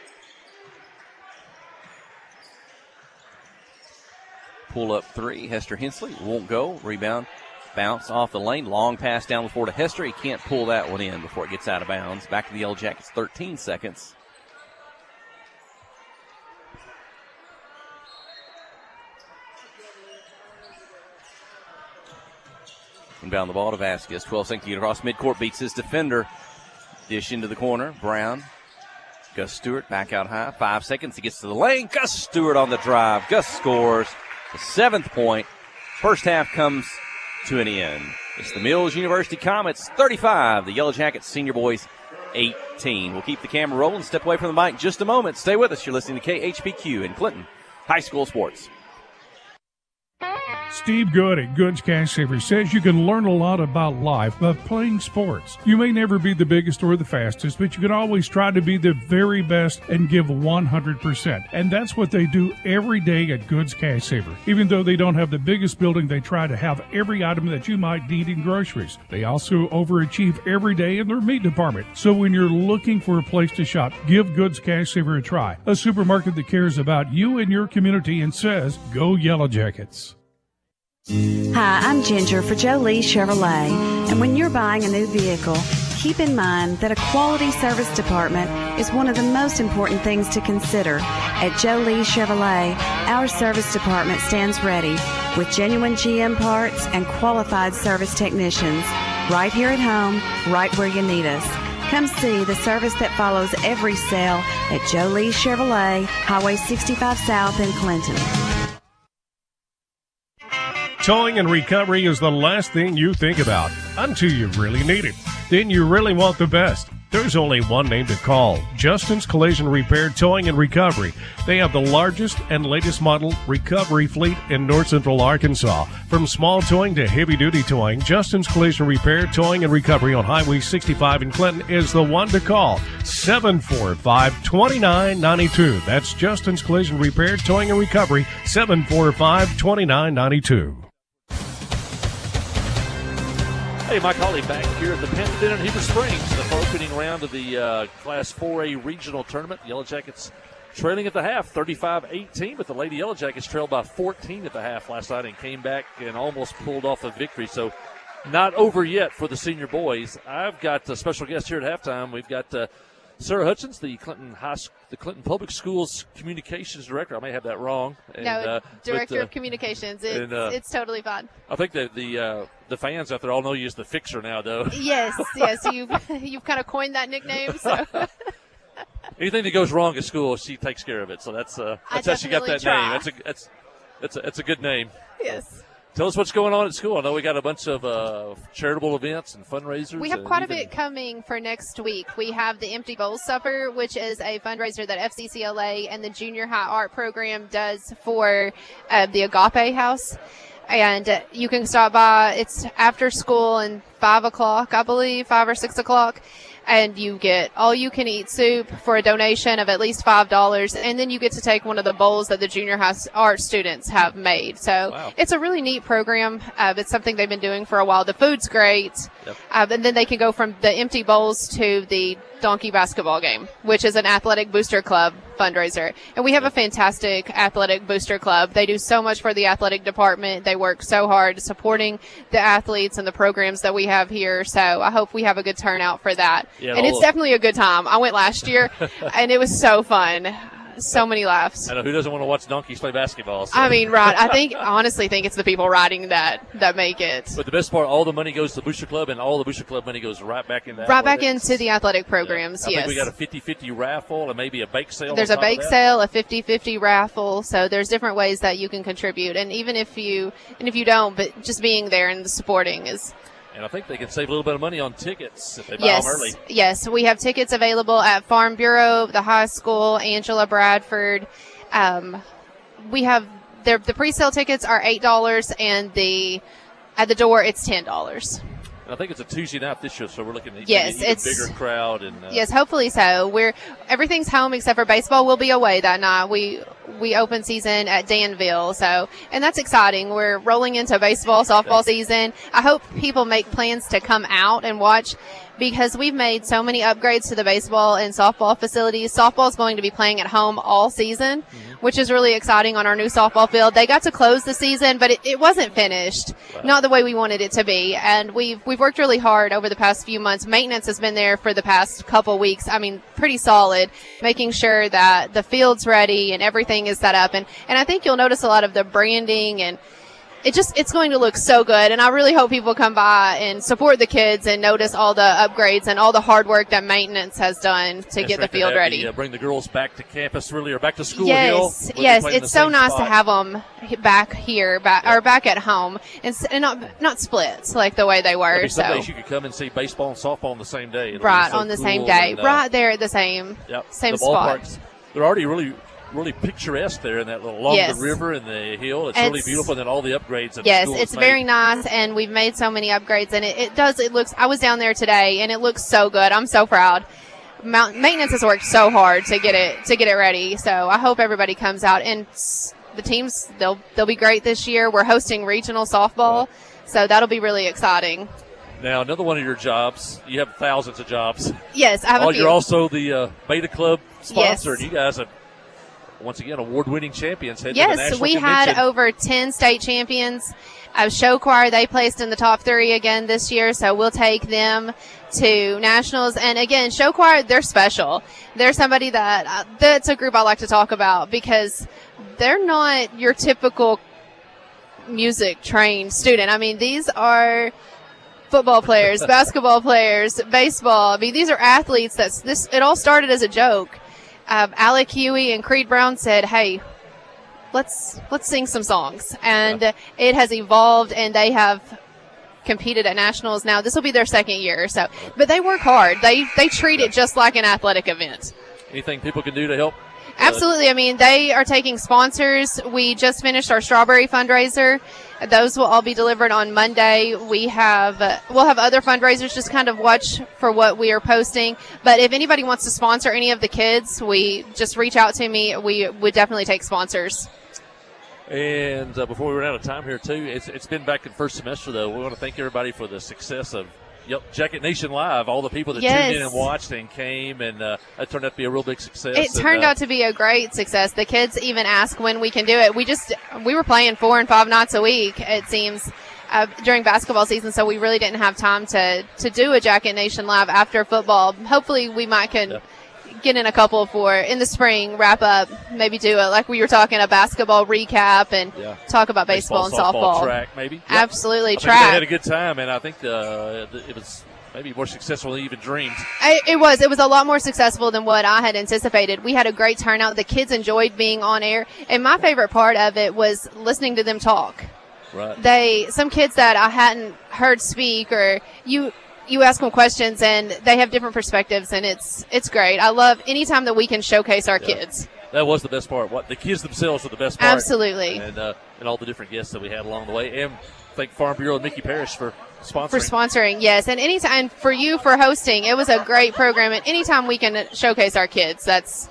Pull up three. Hester Hensley won't go. Rebound. Bounce off the lane. Long pass down the floor to Hester. He can't pull that one in before it gets out of bounds. Back to the Yellow Jackets, 13 seconds. Inbound the ball to Vasquez. 12 seconds to get across midcourt. Beats his defender. Dish into the corner. Brown. Gus Stewart back out high. 5 seconds. He gets to the lane. Gus Stewart on the drive. Gus scores the 7th point. First half comes to an end. It's the Mills University Comets 35. The Yellow Jackets Senior Boys 18. We'll keep the camera rolling. Step away from the mic in just a moment. Stay with us. You're listening to KHPQ in Clinton High School Sports. Steve Good at Goods Cash Saver says you can learn a lot about life by playing sports. You may never be the biggest or the fastest, but you can always try to be the very best and give 100%. And that's what they do every day at Goods Cash Saver. Even though they don't have the biggest building, they try to have every item that you might need in groceries. They also overachieve every day in their meat department. So when you're looking for a place to shop, give Goods Cash Saver a try. A supermarket that cares about you and your community and says, go Yellow Jackets. Hi, I'm Ginger for Jolie Chevrolet, and when you're buying a new vehicle, keep in mind that a quality service department is one of the most important things to consider. At Jolie Chevrolet, our service department stands ready with genuine GM parts and qualified service technicians right here at home, right where you need us. Come see the service that follows every sale at Jolie Chevrolet, Highway 65 South in Clinton. Towing and recovery is the last thing you think about until you really need it. Then you really want the best. There's only one name to call, Justin's Collision Repair, Towing and Recovery. They have the largest and latest model recovery fleet in North Central Arkansas. From small towing to heavy-duty towing, Justin's Collision Repair, Towing and Recovery on Highway 65 in Clinton is the one to call, 745-2992. That's Justin's Collision Repair, Towing and Recovery, 745-2992. Hey, Mike Hawley back here at the Panther Inn in Heber Springs, the opening round of the Class 4A regional tournament. Yellow Jackets trailing at the half, 35-18, but the Lady Yellow Jackets trailed by 14 at the half last night and came back and almost pulled off a victory. So not over yet for the senior boys. I've got a special guest here at halftime. We've got Sarah Hutchins, the Clinton Public Schools Communications Director. I may have that wrong. No, Director of Communications. It's totally fine. I think that the fans out there all know you as the fixer now, though. Yes. You've kind of coined that nickname. So anything that goes wrong at school, she takes care of it. So that's how she got that name. That's a good name. Yes. Tell us what's going on at school. I know we got a bunch of charitable events and fundraisers. We have quite a bit coming for next week. We have the Empty Bowl Supper, which is a fundraiser that FCCLA and the Junior High Art Program does for the Agape House. And you can stop by. It's after school and 5 o'clock, I believe, 5 or 6 o'clock. and you get all-you-can-eat soup for a donation of at least $5, and then you get to take one of the bowls that the junior high art students have made. So It's a really neat program. It's something they've been doing for a while. The food's great, and then they can go from the empty bowls to the donkey basketball game, which is an athletic booster club fundraiser. And we have a fantastic athletic booster club. They do so much for the athletic department. They work so hard supporting the athletes and the programs that we have here. So I hope we have a good turnout for that. Yeah, and it's definitely a good time. I went last year and it was so fun. So many laughs. I know, who doesn't want to watch donkeys play basketball? So. I mean, right. honestly think it's the people riding that make it. But the best part, all the money goes to the Booster Club, and all the Booster Club money goes right back into back into the athletic programs. I yes. think we got a 50-50 raffle and maybe a bake sale. There's a bake sale, a 50-50 raffle. So there's different ways that you can contribute, and even if you don't, but just being there and supporting is. And I think they can save a little bit of money on tickets if they buy them early. Yes, we have tickets available at Farm Bureau, the high school, Angela Bradford. We have the pre-sale tickets are $8, and at the door it's $10. And I think it's a Tuesday night this year, so we're looking at it's a bigger crowd. And yes, hopefully so. Everything's home except for baseball. Will be away that night. We open season at Danville, and that's exciting. We're rolling into baseball, softball season. I hope people make plans to come out and watch, because we've made so many upgrades to the baseball and softball facilities. Softball is going to be playing at home all season, which is really exciting on our new softball field. They got to close the season, but it wasn't finished, not the way we wanted it to be. And we've worked really hard over the past few months. Maintenance has been there for the past couple weeks. I mean, pretty solid, making sure that the field's ready and everything is set up. And I think you'll notice a lot of the branding, and it's going to look so good. And I really hope people come by and support the kids and notice all the upgrades and all the hard work that maintenance has done to get the field ready. Bring the girls back to campus, really, or back to school. Yes, it's so nice to have them back here, or back at home, and not splits like the way they were. Some days you could come and see baseball and softball on the same day. On the same day, right there at the same spot. They're already really picturesque there in that little along the river and the hill. It's really beautiful, and then all the upgrades that the school has made. Very nice, and we've made so many upgrades, and it looks, I was down there today, and it looks so good. I'm so proud. Maintenance has worked so hard to get it ready, so I hope everybody comes out, and the teams, they'll be great this year. We're hosting regional softball, so that'll be really exciting. Now, another one of your jobs, you have thousands of jobs. Yes, I have a few. You're also the Beta Club sponsor, yes. and you guys have, once again, award-winning champions. Yes, we had over 10 state champions. Show choir, they placed in the top 3 again this year, so we'll take them to nationals. And again, show choir, they're special. They're somebody that's a group I like to talk about, because they're not your typical music trained student. I mean, these are football players, basketball players, baseball. I mean, these are athletes. It all started as a joke. Alec Huey and Creed Brown said, "Hey, let's sing some songs," and it has evolved, and they have competed at nationals. Now this will be their second year, but they work hard. They treat it just like an athletic event. Anything people can do to help? Absolutely. I mean, they are taking sponsors. We just finished our strawberry fundraiser. Those will all be delivered on Monday. We'll have other fundraisers. Just kind of watch for what we are posting. But if anybody wants to sponsor any of the kids, we just reach out to me. We would definitely take sponsors. And before we run out of time here, too, it's been back in first semester, though. We want to thank everybody for the success of Jacket Nation Live, all the people that tuned in and watched and came, and that turned out to be a real big success. It turned out to be a great success. The kids even ask when we can do it. We were playing 4 and 5 nights a week, it seems, during basketball season, so we really didn't have time to do a Jacket Nation Live after football. Hopefully we might get in a couple for in the spring, wrap up, maybe do it like we were talking, a basketball recap, and talk about baseball and softball. Track, maybe. Absolutely, track. They had a good time, and I think it was maybe more successful than even dreamed. It was a lot more successful than what I had anticipated. We had a great turnout. The kids enjoyed being on air, and my favorite part of it was listening to them talk. Right. Some kids that I hadn't heard speak, or you ask them questions, and they have different perspectives, and it's great. I love anytime that we can showcase our kids. That was the best part. What the kids themselves were the best part. Absolutely. And all the different guests that we had along the way. And thank Farm Bureau and Mickey Parrish for sponsoring. Yes. And anytime for you for hosting, it was a great program. And anytime we can showcase our kids, that's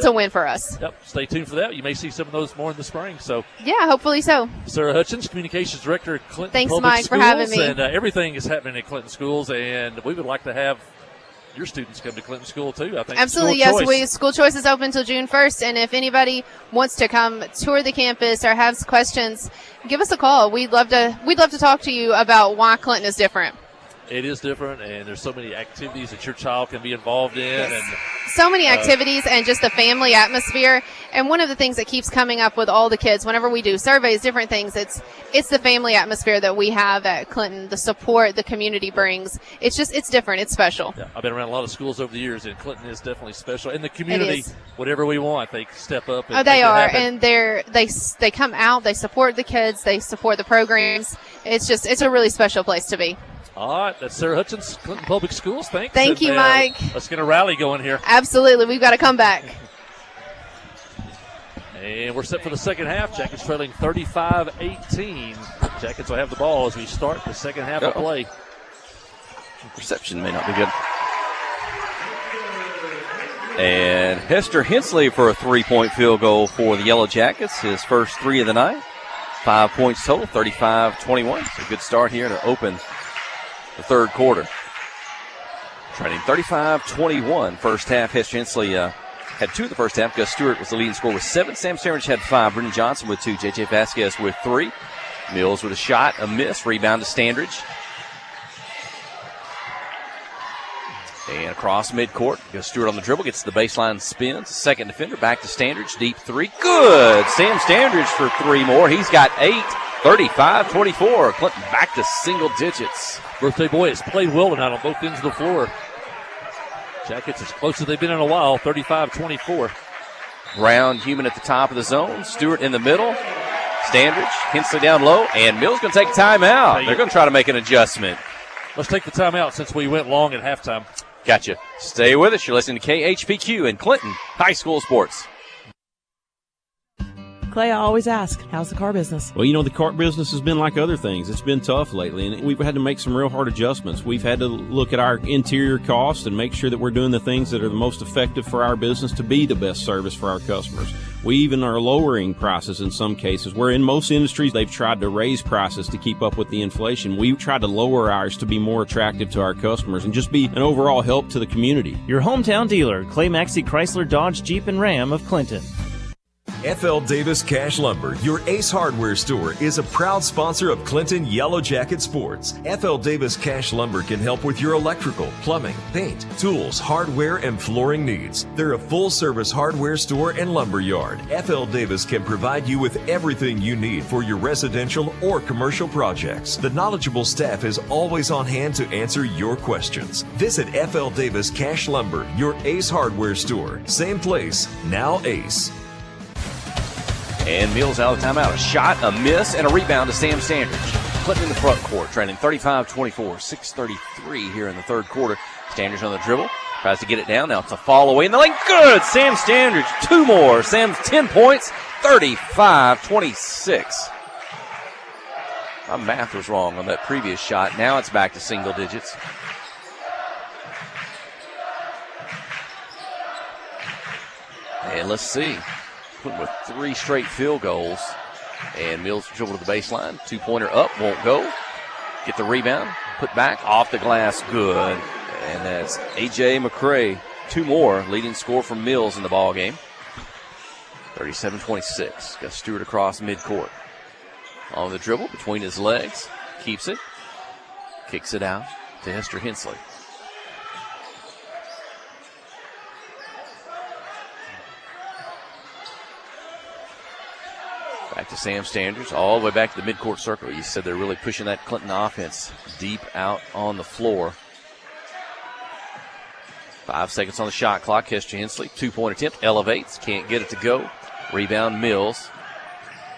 a win for us. Yep. Stay tuned for that. You may see some of those more in the spring. So yeah, hopefully so. Sarah Hutchins, Communications Director at Clinton Thanks, Public Mike, Schools, for having me. And everything is happening at Clinton Schools, and we would like to have your students come to Clinton School too. I think Absolutely, yes. School Choice is open until June 1st, and if anybody wants to come tour the campus or has questions, give us a call. We'd love to talk to you about why Clinton is different. It is different, and there's so many activities that your child can be involved in. Yes. And so many activities and just the family atmosphere. And one of the things that keeps coming up with all the kids whenever we do surveys, different things, it's the family atmosphere that we have at Clinton, the support the community brings. It's different. It's special. Yeah, I've been around a lot of schools over the years, and Clinton is definitely special. And the community, whatever we want, they step up. And they are, and they come out, they support the kids, they support the programs. It's a really special place to be. All right, that's Sarah Hutchins, Clinton Public Schools. Thanks. Thank you, Mike. Let's get a rally going here. Absolutely. We've got to come back. And we're set for the second half. Jackets trailing 35-18. Jackets will have the ball as we start the second half of play. Reception may not be good. And Hester Hensley for a 3-point field goal for the Yellow Jackets. His first 3 of the night. 5 points total, 35-21. So a good start here to open the third quarter. Trailing 35-21. First half, Hester Hensley had 2 in the first half. Gus Stewart was the leading scorer with 7. Sam Sandridge had 5. Brendan Johnson with 2. J.J. Vasquez with 3. Mills with a shot, a miss. Rebound to Standridge. And across midcourt. Gus Stewart on the dribble. Gets to the baseline, spins. Second defender, back to Standridge. Deep 3. Good! Sam Standridge for 3 more. He's got 8. 35-24. Clinton back to single digits. Birthday boy has played well tonight on both ends of the floor. Jackets as close as they've been in a while, 35-24. Brown, Human at the top of the zone. Stewart in the middle. Standridge, Hensley down low, and Mills going to take timeout. They're going to try to make an adjustment. Let's take the timeout since we went long at halftime. Gotcha. Stay with us. You're listening to KHPQ and Clinton High School Sports. Clay, I always ask, how's the car business? Well, the car business has been like other things. It's been tough lately, and we've had to make some real hard adjustments. We've had to look at our interior costs and make sure that we're doing the things that are the most effective for our business to be the best service for our customers. We even are lowering prices in some cases, where in most industries they've tried to raise prices to keep up with the inflation. We've tried to lower ours to be more attractive to our customers and just be an overall help to the community. Your hometown dealer, Clay Maxey Chrysler Dodge Jeep and Ram of Clinton. F.L. Davis Cash Lumber, your Ace Hardware store, is a proud sponsor of Clinton Yellow Jacket Sports. F.L. Davis Cash Lumber can help with your electrical, plumbing, paint, tools, hardware, and flooring needs. They're a full-service hardware store and lumber yard. F.L. Davis can provide you with everything you need for your residential or commercial projects. The knowledgeable staff is always on hand to answer your questions. Visit F.L. Davis Cash Lumber, your Ace Hardware store. Same place, now Ace. And Mills out of timeout. A shot, a miss, and a rebound to Sam Standridge. Clinton in the front court, trailing 35-24. 6:33 here in the third quarter. Standridge on the dribble. Tries to get it down. Now it's a fall away in the lane. Good! Sam Standridge, 2 more. Sam's 10 points, 35-26. My math was wrong on that previous shot. Now it's back to single digits. And let's see. Clinton with 3 straight field goals. And Mills dribble to the baseline. 2-pointer up, won't go. Get the rebound, put back, off the glass, good. And that's A.J. McCray. 2 more, leading score from Mills in the ball game. 37-26. Got Stewart across midcourt. On the dribble, between his legs. Keeps it. Kicks it out to Hester Hensley. Back to Sam Standridge, all the way back to the midcourt circle. You said they're really pushing that Clinton offense deep out on the floor. 5 seconds on the shot clock. Hester Hensley, 2-point attempt, elevates, can't get it to go. Rebound Mills.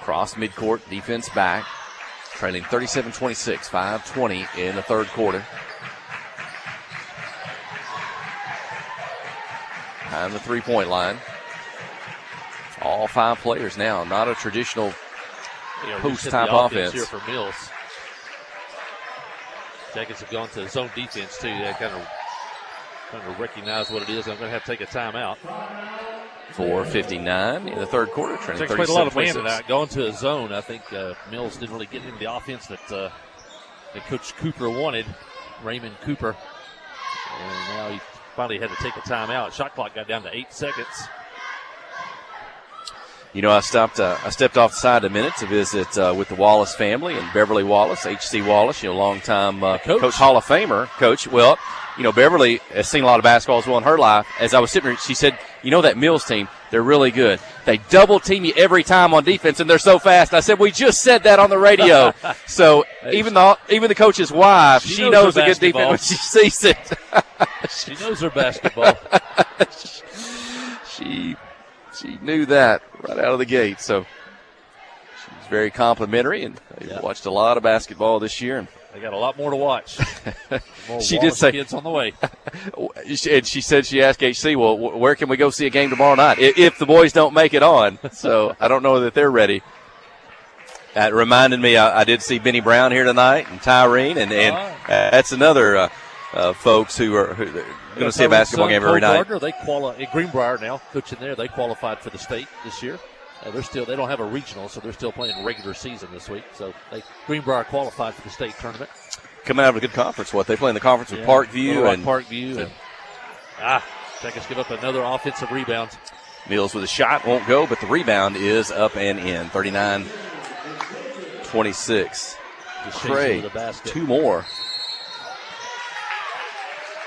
Cross midcourt, defense back. Trailing 37-26, 5:20 in the third quarter. Behind the 3-point line. All 5 players now, not a traditional post-type offense offense. here for Mills. Jackets have gone to zone defense too. They kind of recognize what it is. I'm going to have to take a timeout. 4:59 in the third quarter. Jackets played a lot of man tonight, going to a zone. I think Mills didn't really get into the offense that Coach Cooper wanted, Raymond Cooper. And now he finally had to take a timeout. Shot clock got down to 8 seconds. You know, I stepped off the side a minute to visit with the Wallace family and Beverly Wallace, H.C. Wallace, longtime coach, Hall of Famer coach. Well, Beverly has seen a lot of basketball as well in her life. As I was sitting there, she said, that Mills team, they're really good. They double team you every time on defense, and they're so fast. I said, we just said that on the radio. So even the coach's wife, she knows a good defense when she sees it. She knows her basketball. She knew that right out of the gate. So she's very complimentary, and they've watched a lot of basketball this year. And they got a lot more to watch. She did say kids on the way. And she said she asked HC, well, where can we go see a game tomorrow night if the boys don't make it on? So I don't know that they're ready. That reminded me, I did see Benny Brown here tonight and Tyrene, and that's another folks who are going to see a basketball game every night. Gardner, they Greenbrier now coaching there. They qualified for the state this year. They don't have a regional, so they're still playing regular season this week. So Greenbrier qualified for the state tournament. Coming out of a good conference. They play in the conference with Parkview and Parkview. Jackets give up another offensive rebound. Mills with a shot won't go, but the rebound is up and in. 39-26. Craig, 2 more.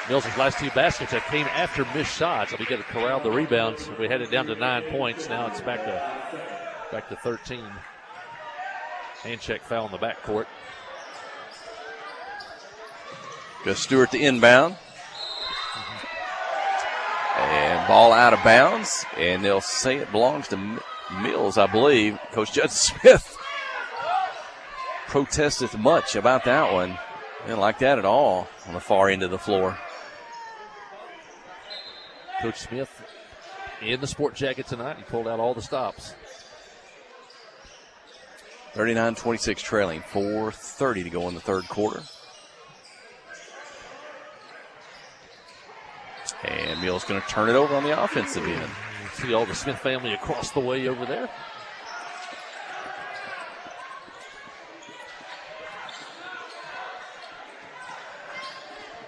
Mills' last 2 baskets that came after missed shots. So we got to corral the rebounds. We had it down to 9 points. Now it's back to 13. Hand check foul in the backcourt. Gus Stewart to inbound. And ball out of bounds. And they'll say it belongs to Mills, I believe. Coach Judson Smith protested much about that one. Didn't like that at all on the far end of the floor. Coach Smith in the sport jacket tonight. He pulled out all the stops. 39-26 trailing. 4:30 to go in the third quarter. And Mills going to turn it over on the offensive end. See all the Smith family across the way over there.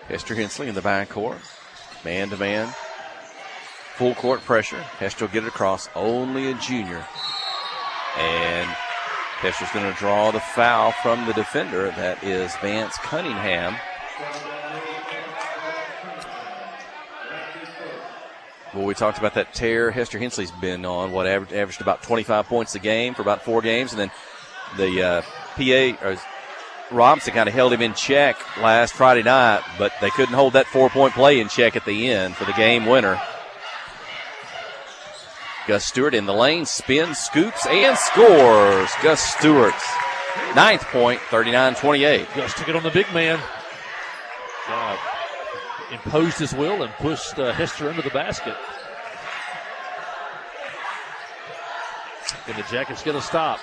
Hester Hensley in the backcourt. Man-to-man. Full court pressure. Hester will get it across. Only a junior. And Hester's going to draw the foul from the defender. That is Vance Cunningham. Well, we talked about that tear Hester Hensley's been on. Averaged about 25 points a game for about 4 games. And then the Robinson kind of held him in check last Friday night, but they couldn't hold that 4-point play in check at the end for the game winner. Gus Stewart in the lane, spins, scoops, and scores. Gus Stewart's 9th point, 39-28. Gus took it on the big man. Imposed his will and pushed Hester into the basket. And the Jackets get a stop.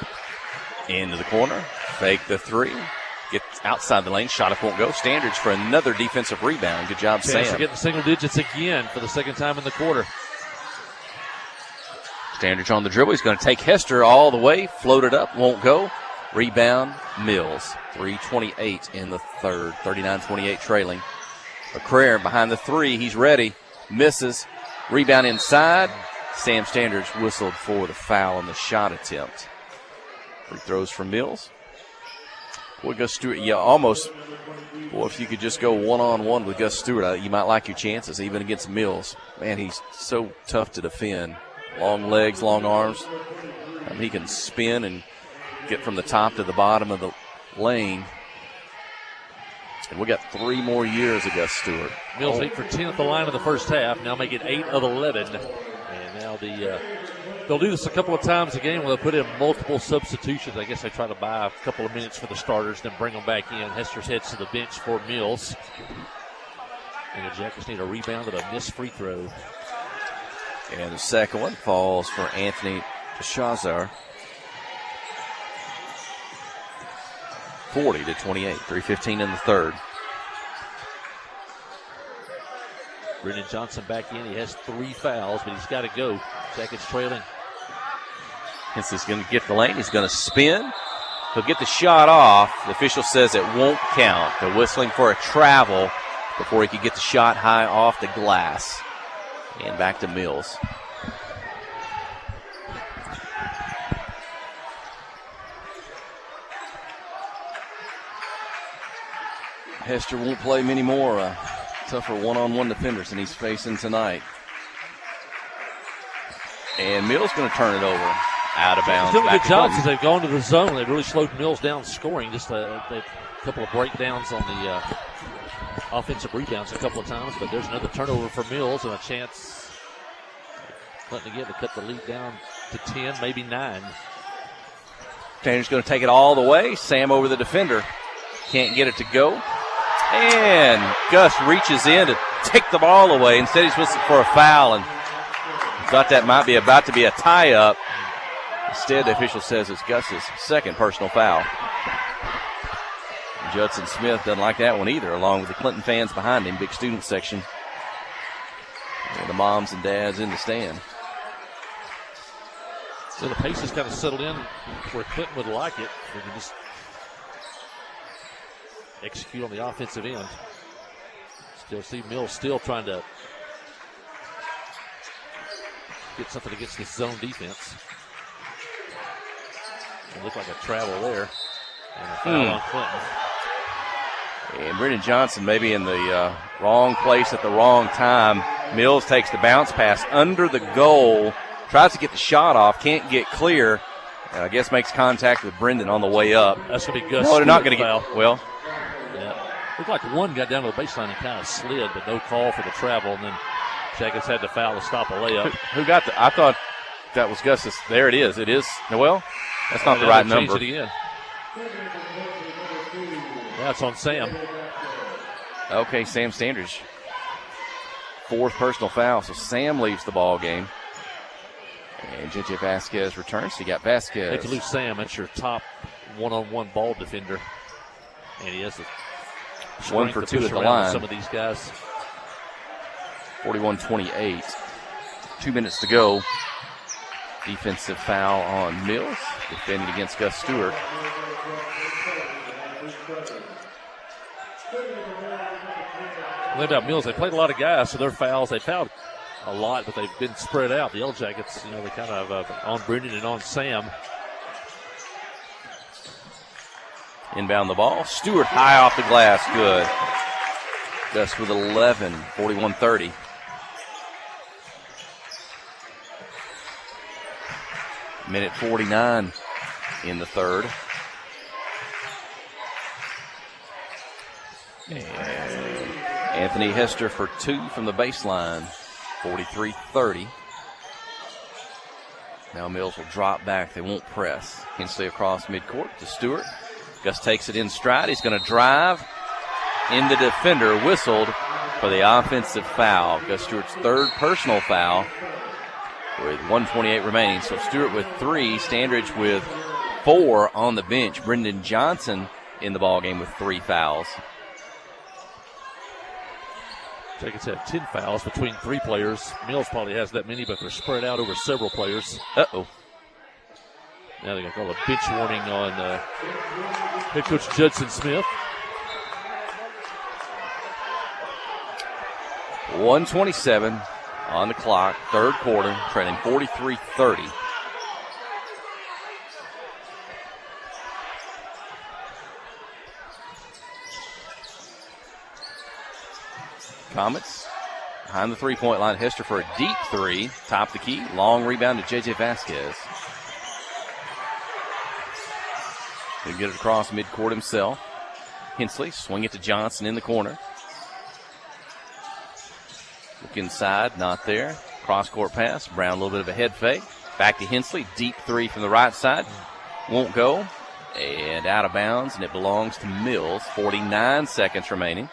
Into the corner, fake the 3. Gets outside the lane, shot up won't go. Standards for another defensive rebound. Good job, Sam. They're getting single digits again for the second time in the quarter. Standards on the dribble. He's going to take Hester all the way. Float it up, won't go. Rebound, Mills. 3:28 in the third. 39-28 trailing. McCrary behind the 3. He's ready. Misses. Rebound inside. Sam Standards whistled for the foul on the shot attempt. Free throws from Mills. Boy, Gus Stewart, almost. Boy, if you could just go one-on-one with Gus Stewart, you might like your chances, even against Mills. Man, he's so tough to defend. Long legs, long arms. He can spin and get from the top to the bottom of the lane. And we got 3 more years of Gus Stewart. Mills 8 for 10 at the line of the first half. Now make it 8 of 11. And now they'll do this a couple of times a game where they'll put in multiple substitutions. I guess they try to buy a couple of minutes for the starters, then bring them back in. Hester's heads to the bench for Mills. And the Jackets need a rebound and a missed free throw. And the second one falls for Anthony Shazar. 40-28. 3:15 in the third. Brendan Johnson back in. He has 3 fouls, but he's got to go. Jackets trailing. Hensley's going to get the lane. He's going to spin. He'll get the shot off. The official says it won't count. They're whistling for a travel before he could get the shot high off the glass. And back to Mills. Hester won't play many more tougher one-on-one defenders than he's facing tonight. And Mills going to turn it over. Out of bounds. Doing a good job since they've gone to the zone. They've really slowed Mills down scoring. Just a couple of breakdowns on the offensive rebounds a couple of times. But there's another turnover for Mills and a chance Clinton again to cut the lead down to 10, maybe 9. Tanner's going to take it all the way. Sam over the defender. Can't get it to go. And Gus reaches in to take the ball away. Instead, he's whistling for a foul. And thought that might be about to be a tie-up. Instead, the official says it's Gus's second personal foul. Judson Smith doesn't like that one either, along with the Clinton fans behind him, big student section. And the moms and dads in the stand. So the pace has kind of settled in where Clinton would like it. We can just execute on the offensive end. Still see Mills still trying to get something against this zone defense. It looked like a travel there. And a foul on Clinton. And Brendan Johnson maybe in the wrong place at the wrong time. Mills takes the bounce pass under the goal, tries to get the shot off, can't get clear, and I guess makes contact with Brendan on the way up. That's going to be Gus. No, they're not going to get, well. Yeah. Looked like one got down to the baseline and kind of slid, but no call for the travel, and then Jackets had to foul to stop a layup. Who got the, I thought that was Gus's. There it is. It is. Well, that's not the right number. It again. That's on Sam. Okay, Sam Standridge. 4th personal foul, so Sam leaves the ball game. And JJ Vasquez returns. So you got Vasquez. Hate to lose Sam. That's your top one-on-one ball defender. And he has the 1 for 2 at the line. Some of these guys. 41-28. 2 minutes to go. Defensive foul on Mills. Defended against Gus Stewart. Well, about Mills, they played a lot of guys, so their fouls, they fouled a lot, but they've been spread out. The Yellow Jackets, they kind of on Brendan and on Sam. Inbound the ball. Stewart high off the glass. Good. Gus with 11, 41-30. Minute 49 in the third. And Anthony Hester for 2 from the baseline, 43-30. Now Mills will drop back. They won't press. Hensley across midcourt to Stewart. Gus takes it in stride. He's going to drive in the defender. Whistled for the offensive foul. Gus Stewart's 3rd personal foul with 1:28 remaining. So Stewart with 3, Standridge with 4 on the bench. Brendan Johnson in the ballgame with 3 fouls. Jackets have 10 fouls between 3 players. Mills probably has that many, but they're spread out over several players. Uh-oh. Now they're going to call a bench warning on head coach Judson Smith. 1:27 on the clock, 3rd quarter, trailing 43-30. Comets behind the 3-point line. Hester for a deep 3. Top the key. Long rebound to JJ Vasquez. He'll get it across midcourt himself. Hensley swing it to Johnson in the corner. Look inside, not there. Cross-court pass. Brown, a little bit of a head fake. Back to Hensley. Deep 3 from the right side. Won't go. And out of bounds, and it belongs to Mills. 49 seconds remaining.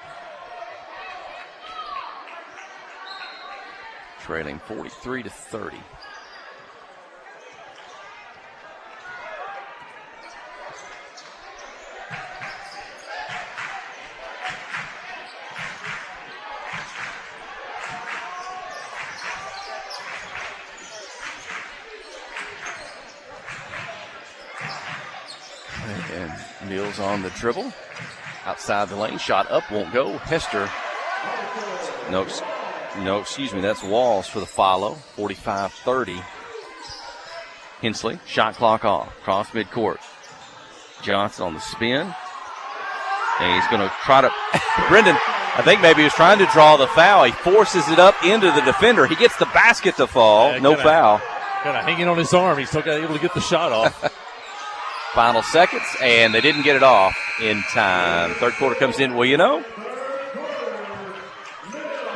Trailing 43-30. And Mills on the dribble. Outside the lane. Shot up, won't go. Hester. No, excuse me. That's Walls for the follow. 45-30. Hensley. Shot clock off. Cross midcourt. Johnson on the spin. And he's going to try to. Brendan, I think maybe he was trying to draw the foul. He forces it up into the defender. He gets the basket to fall. No foul. Kind of hanging on his arm. He's still able to get the shot off. Final seconds, and they didn't get it off in time. Third quarter comes in. Well, you know,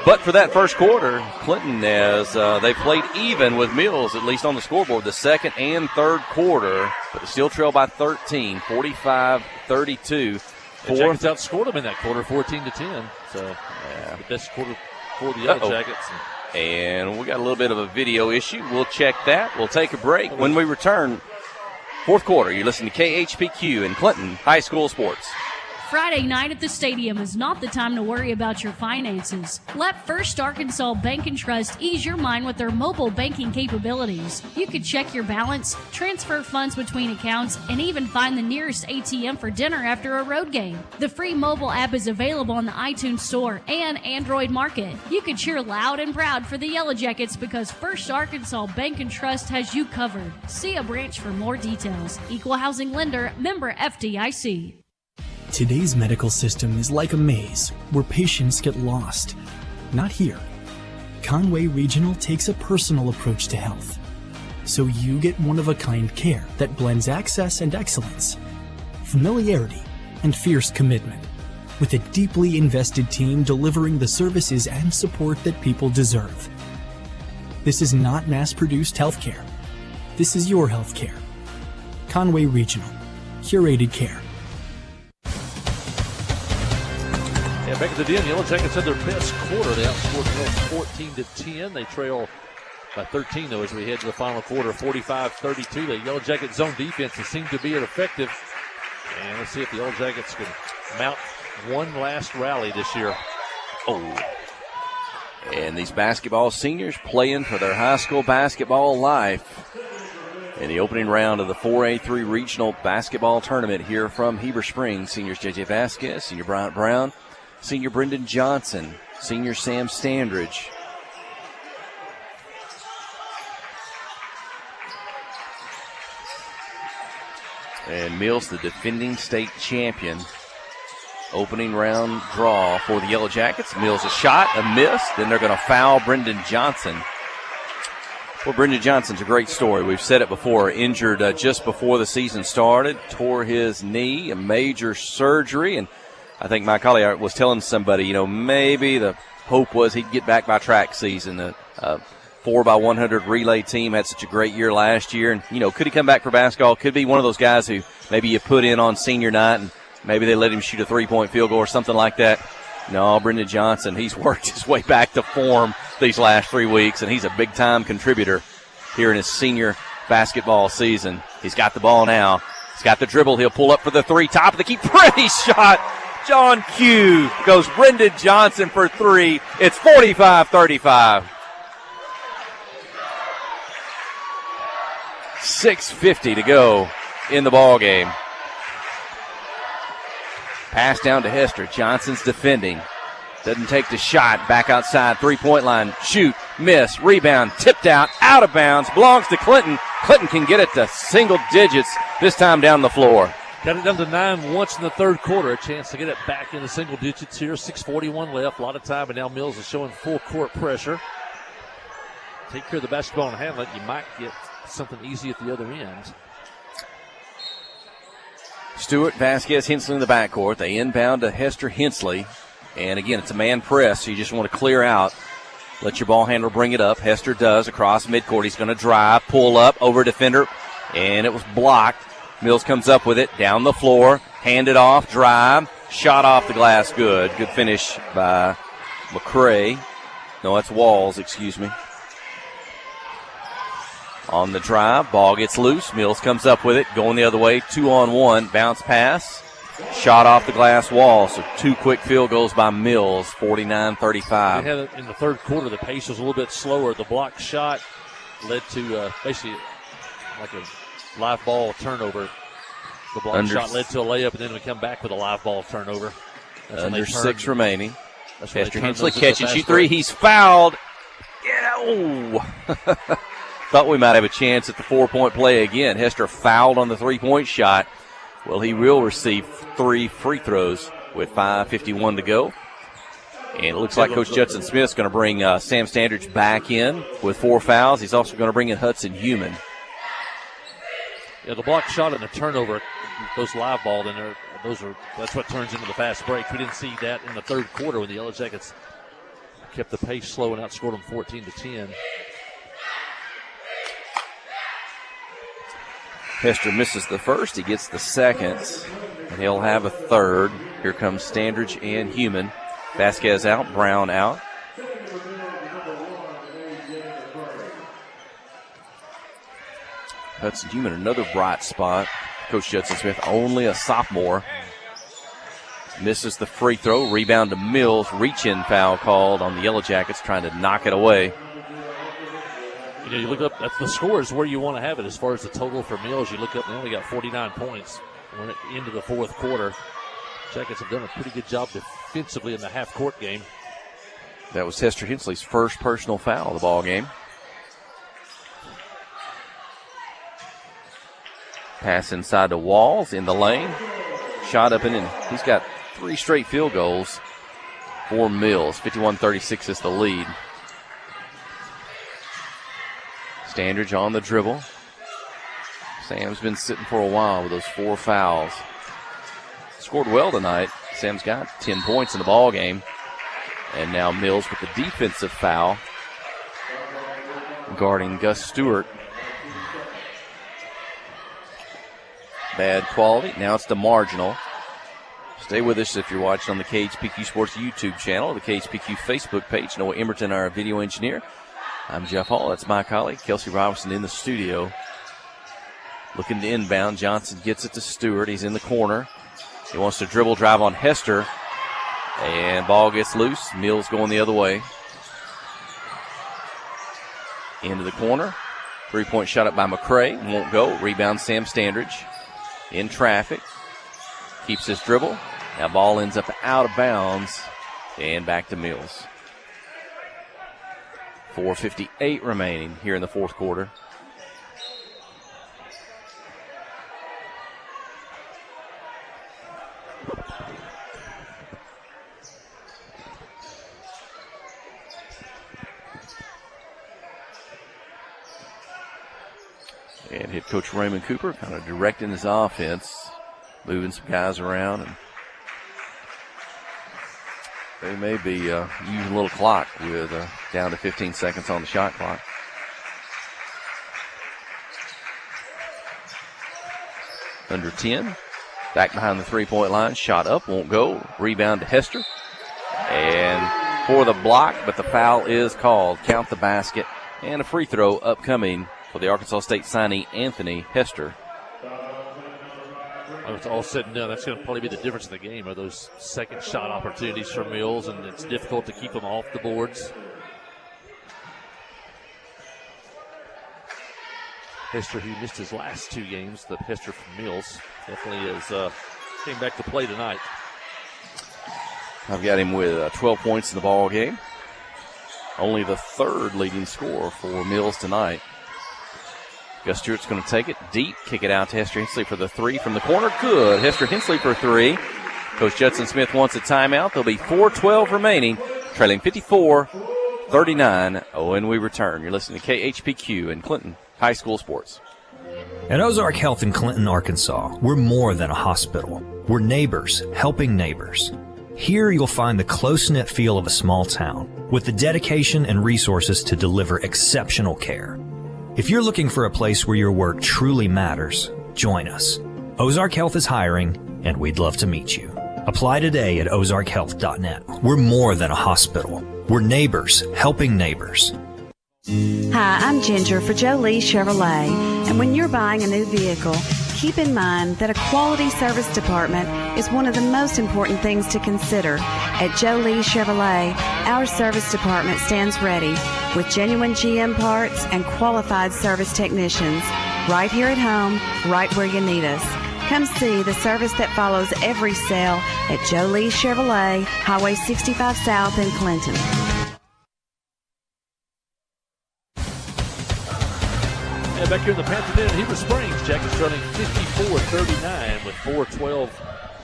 but for that first quarter, Clinton has they played even with Mills, at least on the scoreboard, the second and third quarter, but they still trail by 13, 45-32. The Jackets outscored them in that quarter, 14-10. So the best quarter for the Yellow Jackets. And we got a little bit of a video issue. We'll check that. We'll take a break. When we return, fourth quarter, you listen to KHPQ and Clinton High School Sports. Friday night at the stadium is not the time to worry about your finances. Let First Arkansas Bank and Trust ease your mind with their mobile banking capabilities. You can check your balance, transfer funds between accounts, and even find the nearest ATM for dinner after a road game. The free mobile app is available on the iTunes Store and Android Market. You can cheer loud and proud for the Yellow Jackets because First Arkansas Bank and Trust has you covered. See a branch for more details. Equal Housing Lender, member FDIC. Today's medical system is like a maze where patients get lost. Not here. Conway Regional takes a personal approach to health. So you get one-of-a-kind care that blends access and excellence, familiarity and fierce commitment, with a deeply invested team delivering the services and support that people deserve. This is not mass-produced healthcare. This is your healthcare. Conway Regional. Curated care. Yeah, back at the den, Yellow Jackets had their best quarter. They outscored Mills 14-10. They trail by 13, though, as we head to the final quarter, 45-32. The Yellow Jacket zone defense has seemed to be effective. And let's see if the Yellow Jackets can mount one last rally this year. Oh. And these basketball seniors playing for their high school basketball life in the opening round of the 4A3 Regional Basketball Tournament here from Heber Springs. Seniors J.J. Vasquez, Senior Bryant Brown, Senior Brendan Johnson, Senior Sam Standridge. And Mills, the defending state champion. Opening round draw for the Yellow Jackets. Mills a shot, a miss. Then they're going to foul Brendan Johnson. Well, Brendan Johnson's a great story. We've said it before. Injured just before the season started. Tore his knee, a major surgery. And I think Mike Collier was telling somebody, maybe the hope was he'd get back by track season. The 4x100 relay team had such a great year last year. And, could he come back for basketball? Could be one of those guys who maybe you put in on senior night and maybe they let him shoot a three-point field goal or something like that. No, Brendan Johnson, he's worked his way back to form these last 3 weeks, and he's a big-time contributor here in his senior basketball season. He's got the ball now. He's got the dribble. He'll pull up for the three. Top of the key. Pretty shot. John Q goes Brendan Johnson for three. It's 45-35. 6:50 to go in the ball game. Pass down to Hester. Johnson's defending. Doesn't take the shot. Back outside. Three-point line. Shoot. Miss. Rebound. Tipped out. Out of bounds. Belongs to Clinton. Clinton can get it to single digits this time down the floor. Got it down to 9 once in the third quarter. A chance to get it back into single digits here. 6:41 left. A lot of time, and now Mills is showing full court pressure. Take care of the basketball and handle it. You might get something easy at the other end. Stewart, Vasquez, Hensley in the backcourt. They inbound to Hester Hensley. And again, it's a man press, so you just want to clear out. Let your ball handler bring it up. Hester does across midcourt. He's going to drive, pull up, over defender, and it was blocked. Mills comes up with it, down the floor, hand it off, drive, shot off the glass, good. Good finish by McCray. No, that's Walls, excuse me. On the drive, ball gets loose. Mills comes up with it, going the other way, 2-on-1, bounce pass, shot off the glass wall. So 2 quick field goals by Mills, 49-35. We had it in the third quarter. The pace was a little bit slower. The block shot led to basically like a live ball turnover. The block shot led to a layup, and then we come back with a live ball turnover. Under 6 remaining. Hester Hensley catch and shoot three. He's fouled. Yeah, oh. Thought we might have a chance at the 4-point play again. Hester fouled on the 3-point shot. Well, he will receive 3 free throws with 5:51 to go. And it looks like Coach Judson Smith's going to bring Sam Standridge back in with 4 fouls. He's also going to bring in Hudson Human. Yeah, the block shot and the turnover, those live ball, then that's what turns into the fast break. We didn't see that in the third quarter when the Yellow Jackets kept the pace slow and outscored them 14-10. Hester misses the first. He gets the second, and he'll have a third. Here comes Standridge and Human. Vasquez out, Brown out. Hudson Human, another bright spot. Coach Judson Smith, only a sophomore. Misses the free throw. Rebound to Mills. Reach-in foul called on the Yellow Jackets, trying to knock it away. You know, you look up, that's the score is where you want to have it as far as the total for Mills. You look up, they only got 49 points when into the fourth quarter. Jackets have done a pretty good job defensively in the half-court game. That was Hester Hensley's first personal foul of the ball game. Pass inside to Walls in the lane. Shot up and in. He's got 3 straight field goals for Mills. 51-36 is the lead. Standridge on the dribble. Sam's been sitting for a while with those 4 fouls. Scored well tonight. Sam's got 10 points in the ball game. And now Mills with the defensive foul, guarding Gus Stewart. Bad quality. Now it's the marginal. Stay with us if you're watching on the KHPQ Sports YouTube channel, the KHPQ Facebook page. Noah Emerton, our video engineer. I'm Jeff Hall. That's my colleague, Kelsey Robinson, in the studio. Looking to inbound. Johnson gets it to Stewart. He's in the corner. He wants to dribble drive on Hester. And ball gets loose. Mills going the other way. Into the corner. 3-point shot up by McCray. Won't go. Rebound Sam Standridge. In traffic. Keeps his dribble. Now ball ends up out of bounds. And back to Mills. 4:58 remaining here in the fourth quarter. And head coach Raymond Cooper kind of directing his offense, moving some guys around, and they may be using a little clock with down to 15 seconds on the shot clock. Under 10. Back behind the 3-point line. Shot up, won't go. Rebound to Hester. And for the block, but the foul is called. Count the basket. And a free throw upcoming for the Arkansas State signee, Anthony Hester. When it's all said and done, that's going to probably be the difference in the game, are those second shot opportunities for Mills, and it's difficult to keep them off the boards. Hester, who missed his last 2 games, the Hester from Mills, definitely is came back to play tonight. I've got him with 12 points in the ball game. Only the 3rd leading scorer for Mills tonight. Gus Stewart's going to take it deep, kick it out to Hester Hensley for the 3 from the corner. Good. Hester Hensley for 3. Coach Judson Smith wants a timeout. There'll be 4:12 remaining, trailing 54-39. When we return, you're listening to KHPQ in Clinton High School Sports. At Ozark Health in Clinton, Arkansas, we're more than a hospital. We're neighbors helping neighbors. Here you'll find the close-knit feel of a small town with the dedication and resources to deliver exceptional care. If you're looking for a place where your work truly matters, join us. Ozark Health is hiring, and we'd love to meet you. Apply today at ozarkhealth.net. We're more than a hospital. We're neighbors helping neighbors. Hi, I'm Ginger for Jolie Chevrolet, and when you're buying a new vehicle, keep in mind that a quality service department is one of the most important things to consider. At Jolie Chevrolet, our service department stands ready with genuine GM parts and qualified service technicians right here at home, right where you need us. Come see the service that follows every sale at Jolie Chevrolet, Highway 65 South in Clinton. And back here in the Panther Den, Heber Springs, Jackets trailing 54-39 with 4:12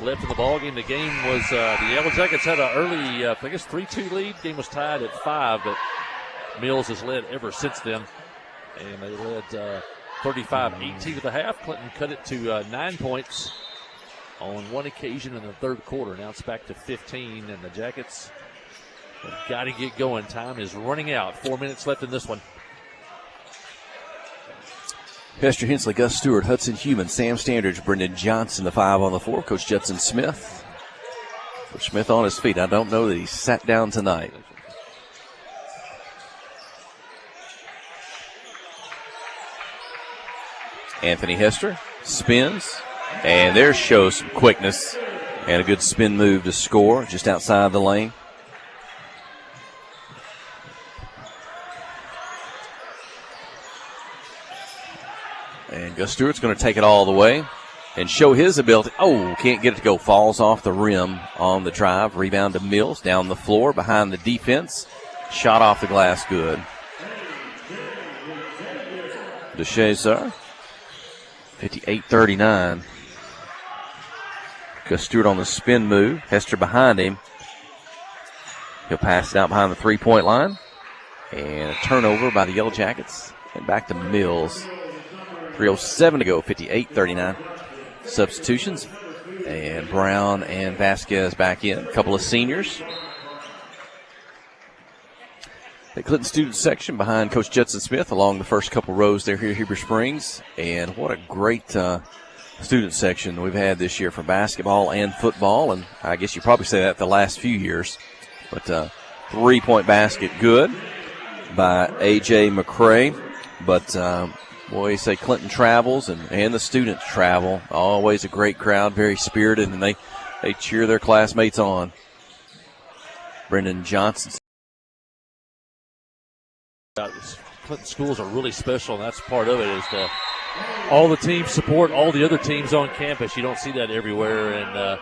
left in the ballgame. The game was the Yellow Jackets had an early, 3-2 lead. Game was tied at 5, but Mills has led ever since then, and they led 35-18 at the half. Clinton cut it to 9 points on one occasion in the third quarter. Now it's back to 15, and the Jackets have got to get going. Time is running out. 4 minutes left in this one. Hester Hensley, Gus Stewart, Hudson Human, Sam Standridge, Brendan Johnson, the 5 on the floor. Coach Judson Smith. Coach Smith on his feet. I don't know that he sat down tonight. Anthony Hester spins, and there shows some quickness and a good spin move to score just outside the lane. And Gus Stewart's going to take it all the way and show his ability. Oh, can't get it to go. Falls off the rim on the drive. Rebound to Mills down the floor behind the defense. Shot off the glass, good. DeShazer, 58-39. Gus Stewart on the spin move. Hester behind him. He'll pass it out behind the three-point line. And a turnover by the Yellow Jackets. And back to Mills. 3:07 to go, 58-39. Substitutions. And Brown and Vasquez back in. A couple of seniors. The Clinton student section behind Coach Judson Smith along the first couple rows there here at Heber Springs. And what a great student section we've had this year for basketball and football. And I guess you probably say that the last few years. But three-point basket good by A.J. McCray. But boy, you say Clinton travels and the students travel. Always a great crowd, very spirited, and they cheer their classmates on. Brendan Johnson. Clinton schools are really special, and that's part of it, is all the teams support all the other teams on campus. You don't see that everywhere, and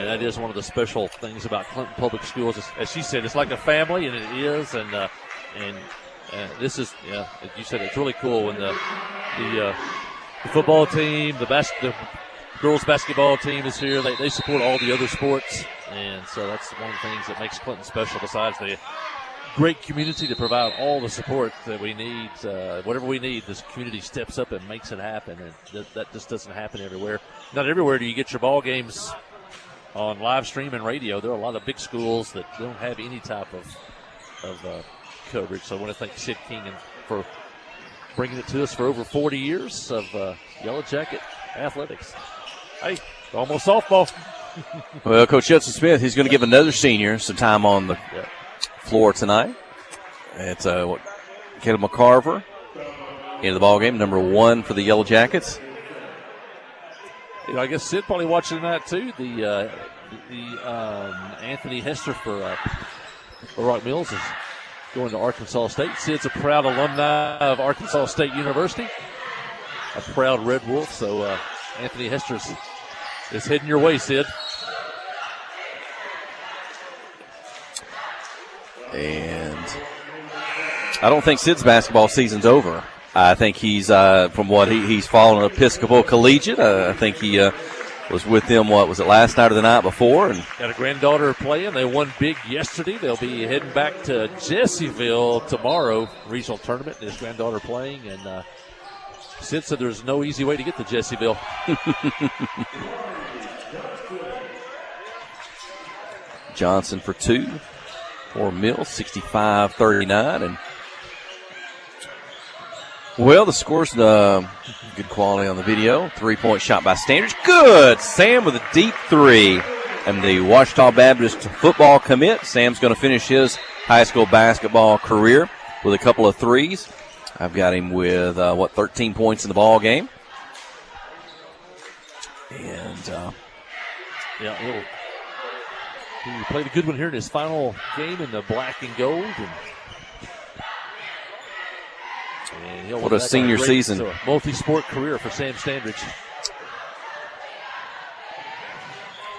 that is one of the special things about Clinton Public Schools. As she said, it's like a family, and it is, and this is, yeah, you said it's really cool when the football team, the girls basketball team is here. They support all the other sports, and so that's one of the things that makes Clinton special, besides the great community to provide all the support that we need. Whatever we need, this community steps up and makes it happen, and that just doesn't happen everywhere. Not everywhere do you get your ball games on live stream and radio. There are a lot of big schools that don't have any type of coverage. So I want to thank Sid King for bringing it to us for over 40 years of Yellow Jacket athletics. Hey, almost softball. Well, Coach Judson Smith, he's going to give another senior some time on the floor tonight. It's Caleb McCarver into the ball game, number 1 for the Yellow Jackets. You know, I guess Sid probably watching that too. The Anthony Hester for Rock Mills is going to Arkansas State. Sid's a proud alumni of Arkansas State University, a proud Red Wolf. So Anthony Hester is heading your way, Sid. And I don't think Sid's basketball season's over. I think he's, from what he's following Episcopal Collegiate. I think he was with them, was it last night or the night before? And got a granddaughter playing. They won big yesterday. They'll be heading back to Jessieville tomorrow, regional tournament. His granddaughter playing, and Sid said there's no easy way to get to Jessieville. Johnson for 2 for Mills, 65-39. And well, the score's good quality on the video. 3-point shot by Standridge. Good. Sam with a deep 3. And the Ouachita Baptist football commit. Sam's going to finish his high school basketball career with a couple of threes. I've got him with, 13 points in the ball game. And, he played a good one here in his final game in the black and gold. And what a senior season. Multi-sport career for Sam Standridge.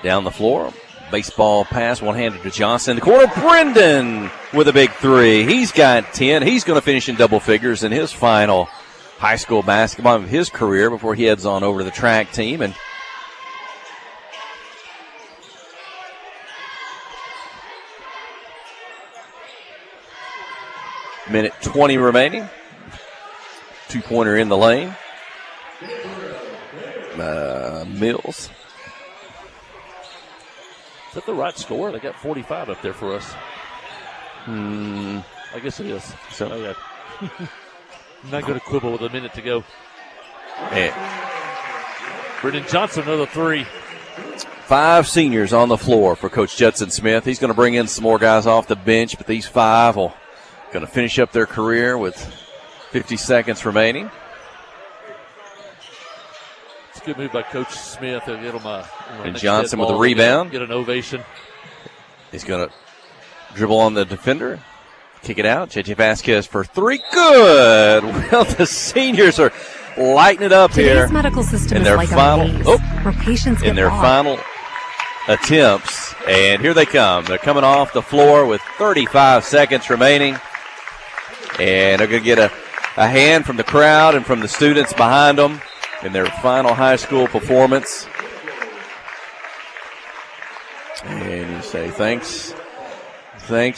Down the floor. Baseball pass, one-handed to Johnson. In the corner, Brendan with a big three. He's got 10. He's going to finish in double figures in his final high school basketball of his career before he heads on over to the track team. And minute 20 remaining. Two-pointer in the lane. Mills. Is that the right score? They got 45 up there for us. I guess it is. So, yeah. I'm not going to quibble with a minute to go. Hey. Brendan Johnson, another three. 5 seniors on the floor for Coach Judson Smith. He's going to bring in some more guys off the bench, but these 5 will going to finish up their career with 50 seconds remaining. It's a good move by Coach Smith. They'll get him and Johnson with a rebound. Get an ovation. He's going to dribble on the defender, kick it out. JJ Vasquez for 3. Good. Well, the seniors are lighting it up here. Today's medical system in is their like final, a maze where patients in get their lost. final attempts. And here they come. They're coming off the floor with 35 seconds remaining. And they're going to get a hand from the crowd and from the students behind them in their final high school performance. And you say, thanks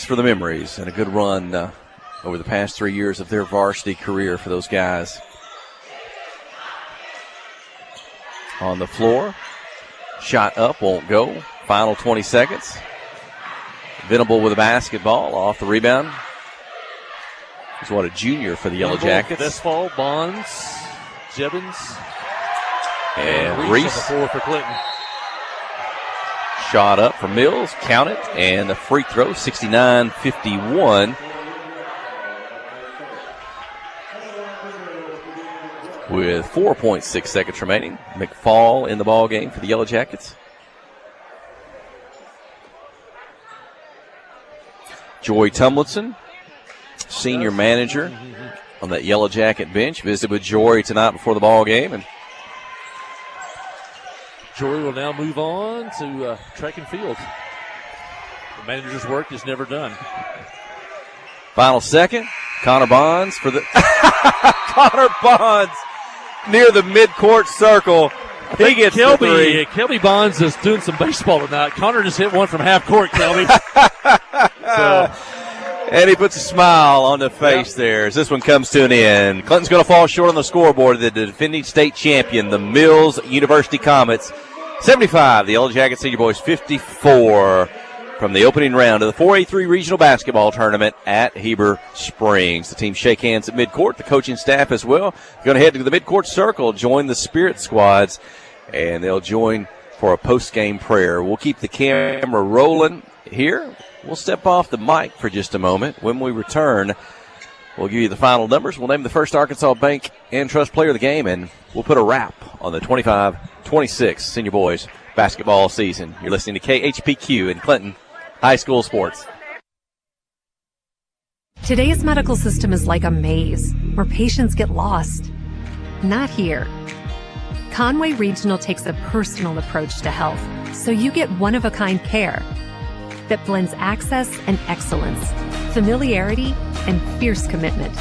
for the memories and a good run over the past 3 years of their varsity career for those guys. On the floor, shot up, won't go. Final 20 seconds. Venable with a basketball off the rebound. He's a junior for the Yellow Jackets. Westfall, Bonds, Jevons, and Reese. On the floor for Clinton. Shot up for Mills, count it, and the free throw, 69-51. With 4.6 seconds remaining. McFall in the ball game for the Yellow Jackets. Joy Tumlinson, senior manager on that Yellow Jacket bench, visited with Jory tonight before the ball game. And Jory will now move on to track and field. The manager's work is never done. Final second, Connor Bonds for the Connor Bonds near the midcourt circle. He gets the three. Kelby Bonds is doing some baseball tonight. Connor just hit one from half court, Kelby. And he puts a smile on the face there as this one comes to an end. Clinton's going to fall short on the scoreboard. The defending state champion, the Mills University Comets, 75. The Yellow Jacket Senior Boys, 54 from the opening round of the 4A3 Regional Basketball Tournament at Heber Springs. The team shake hands at midcourt. The coaching staff as well. Going to head to the midcourt circle, join the Spirit squads, and they'll join for a post-game prayer. We'll keep the camera rolling here. We'll step off the mic for just a moment. When we return, we'll give you the final numbers. We'll name the first Arkansas Bank and Trust player of the game, and we'll put a wrap on the 25-26 Senior Boys basketball season. You're listening to KHPQ in Clinton High School Sports. Today's medical system is like a maze where patients get lost. Not here. Conway Regional takes a personal approach to health, so you get one-of-a-kind care that blends access and excellence, familiarity and fierce commitment.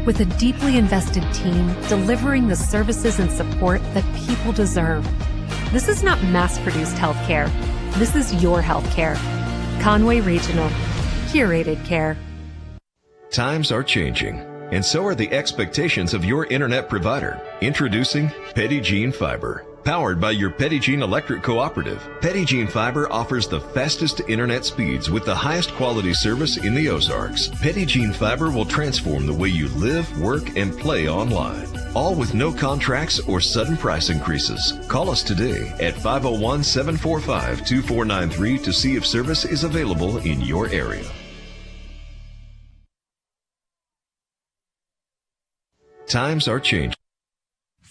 With a deeply invested team delivering the services and support that people deserve. This is not mass-produced healthcare. This is your healthcare. Conway Regional. Curated care. Times are changing, and so are the expectations of your internet provider. Introducing Petit Jean Fiber. Powered by your Petit Jean Electric Cooperative, Petit Jean Fiber offers the fastest internet speeds with the highest quality service in the Ozarks. Petit Jean Fiber will transform the way you live, work, and play online. All with no contracts or sudden price increases. Call us today at 501-745-2493 to see if service is available in your area. Times are changing.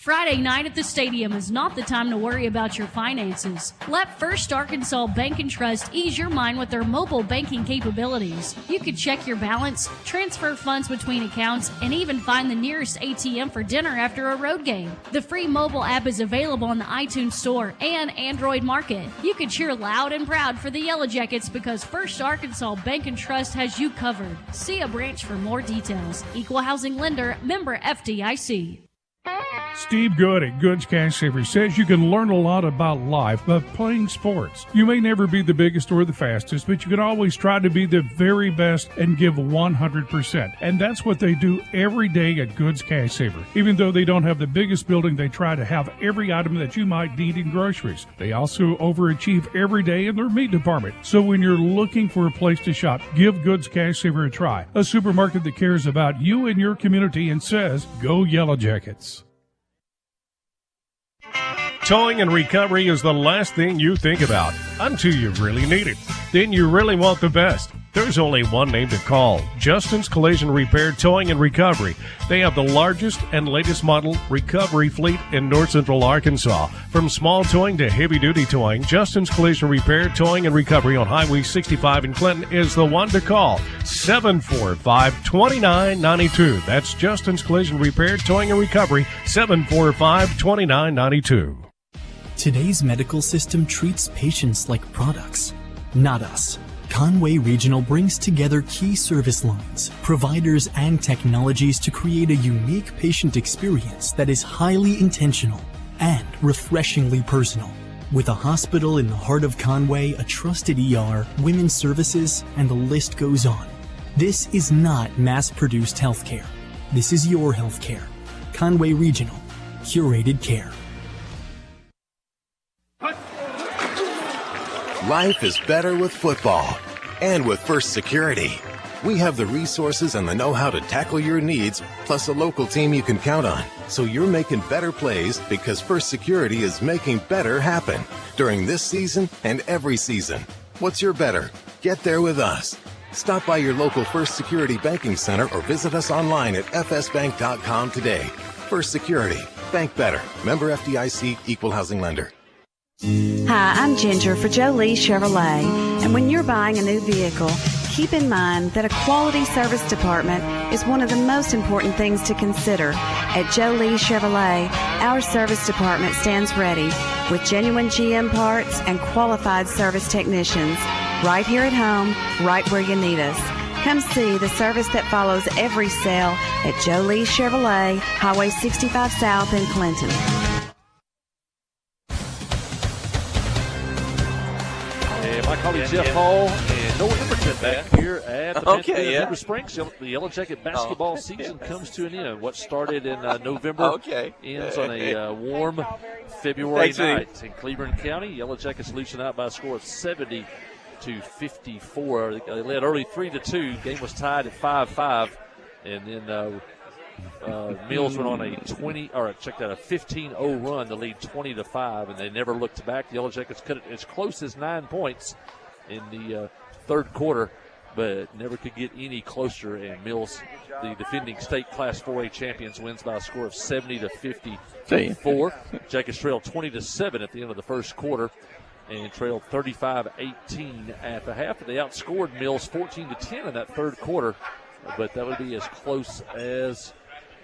Friday night at the stadium is not the time to worry about your finances. Let First Arkansas Bank and Trust ease your mind with their mobile banking capabilities. You can check your balance, transfer funds between accounts, and even find the nearest ATM for dinner after a road game. The free mobile app is available on the iTunes Store and Android Market. You can cheer loud and proud for the Yellow Jackets because First Arkansas Bank and Trust has you covered. See a branch for more details. Equal housing lender, member FDIC. Steve Good at Goods Cash Saver says you can learn a lot about life by playing sports. You may never be the biggest or the fastest, but you can always try to be the very best and give 100%. And that's what they do every day at Goods Cash Saver. Even though they don't have the biggest building, they try to have every item that you might need in groceries. They also overachieve every day in their meat department. So when you're looking for a place to shop, give Goods Cash Saver a try. A supermarket that cares about you and your community and says, go Yellow Jackets. Towing and recovery is the last thing you think about until you really need it. Then you really want the best. There's only one name to call, Justin's Collision Repair Towing and Recovery. They have the largest and latest model recovery fleet in north central Arkansas. From small towing to heavy-duty towing, Justin's Collision Repair Towing and Recovery on Highway 65 in Clinton is the one to call, 745-2992. That's Justin's Collision Repair Towing and Recovery, 745-2992. Today's medical system treats patients like products, not us. Conway Regional brings together key service lines, providers, and technologies to create a unique patient experience that is highly intentional and refreshingly personal. With a hospital in the heart of Conway, a trusted ER, women's services, and the list goes on. This is not mass-produced healthcare. This is your healthcare. Conway Regional. Curated care. Life is better with football. And with First Security. We have the resources and the know-how to tackle your needs, plus a local team you can count on. So you're making better plays because First Security is making better happen during this season and every season. What's your better? Get there with us. Stop by your local First Security banking center or visit us online at fsbank.com today. First Security. Bank better. Member FDIC, Equal Housing Lender. Hi, I'm Ginger for Jolie Chevrolet. And when you're buying a new vehicle, keep in mind that a quality service department is one of the most important things to consider. At Jolie Chevrolet, our service department stands ready with genuine GM parts and qualified service technicians right here at home, right where you need us. Come see the service that follows every sale at Jolie Chevrolet, Highway 65 South in Clinton. My colleague Jeff Hall and Noah Emberton back here at the River Springs. The Yellow Jacket basketball season comes to an end. What started in November ends on a warm February night in Cleveland County. Yellow Jackets losing out by a score of 70-54. They led early 3-2. Game was tied at 5-5, and then Mills went on a 15-0 run to lead 20-5, and they never looked back. The Yellow Jackets cut it as close as 9 points in the third quarter, but never could get any closer. And Mills, the defending state Class 4A champions, wins by a score of 70-54. Jackets trailed 20-7 at the end of the first quarter, and trailed 35-18 at the half. They outscored Mills 14-10 in that third quarter, but that would be as close as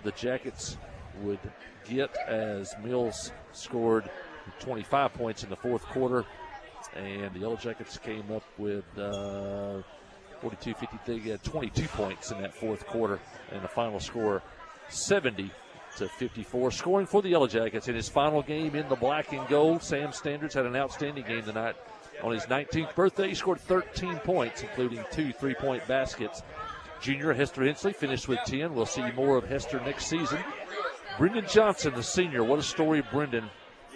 the Jackets would get, as Mills scored 25 points in the fourth quarter, and the Yellow Jackets came up with 42-50. They had 22 points in that fourth quarter, and the final score 70-54. Scoring for the Yellow Jackets in his final game in the black and gold, Sam Standards had an outstanding game tonight. On his 19th birthday, he scored 13 points, including 2 3-point baskets. Junior Hester Hensley finished with 10. We'll see more of Hester next season. Brendan Johnson, the senior. What a story, Brendan.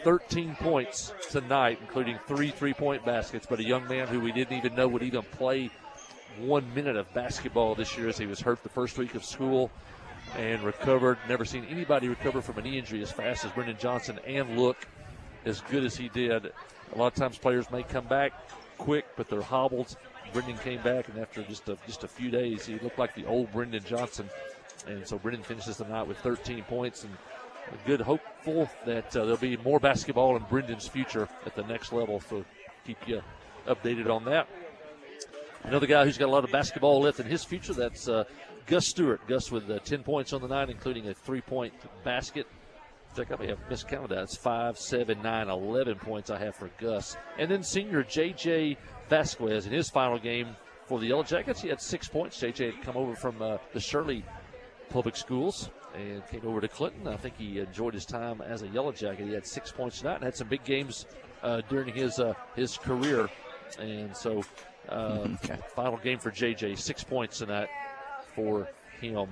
13 points tonight, including 3 3-point baskets, but a young man who we didn't even know would even play 1 minute of basketball this year, as he was hurt the first week of school and recovered. Never seen anybody recover from a knee injury as fast as Brendan Johnson and look as good as he did. A lot of times players may come back quick, but they're hobbled. Brendan came back, and after just a few days, he looked like the old Brendan Johnson. And so Brendan finishes the night with 13 points, and a good hope hopeful that there'll be more basketball in Brendan's future at the next level. So keep you updated on that. Another guy who's got a lot of basketball left in his future, that's Gus Stewart. Gus with 10 points on the night, including a 3-point basket. In fact, I may have miscounted that. It's 5, 7, 9, 11 points I have for Gus. And then senior J.J. Vasquez in his final game for the Yellow Jackets. He had 6 points. J.J. had come over from the Shirley Public Schools and came over to Clinton. I think he enjoyed his time as a Yellow Jacket. He had 6 points tonight and had some big games during his career. And so final game for J.J., 6 points tonight for him.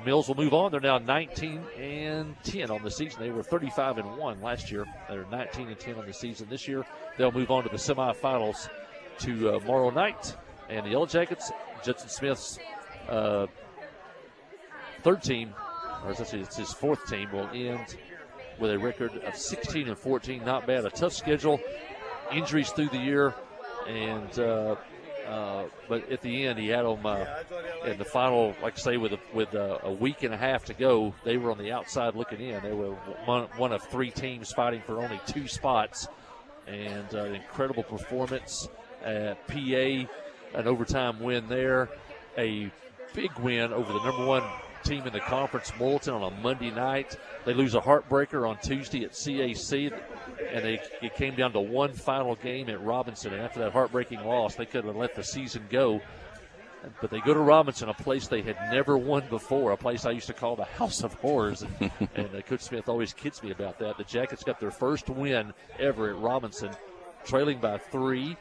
Mills will move on. They're now 19-10 on the season. They were 35-1 last year. They're 19-10 on the season this year. They'll move on to the semifinals tomorrow night. And the Yellow Jackets, Judson Smith's third team, or essentially it's his fourth team, will end with a record of 16-14. Not bad. A tough schedule. Injuries through the year. And but at the end, he had them in the final, like I say, with a week and a half to go. They were on the outside looking in. They were one of 3 teams fighting for only 2 spots. And an incredible performance at PA, an overtime win there. A big win over the number 1 team in the conference, Moulton, on a Monday night. They lose a heartbreaker on Tuesday at CAC, and it came down to one final game at Robinson. And after that heartbreaking loss, they could have let the season go. But they go to Robinson, a place they had never won before, a place I used to call the House of Horrors. And Coach Smith always kids me about that. The Jackets got their first win ever at Robinson, trailing by 3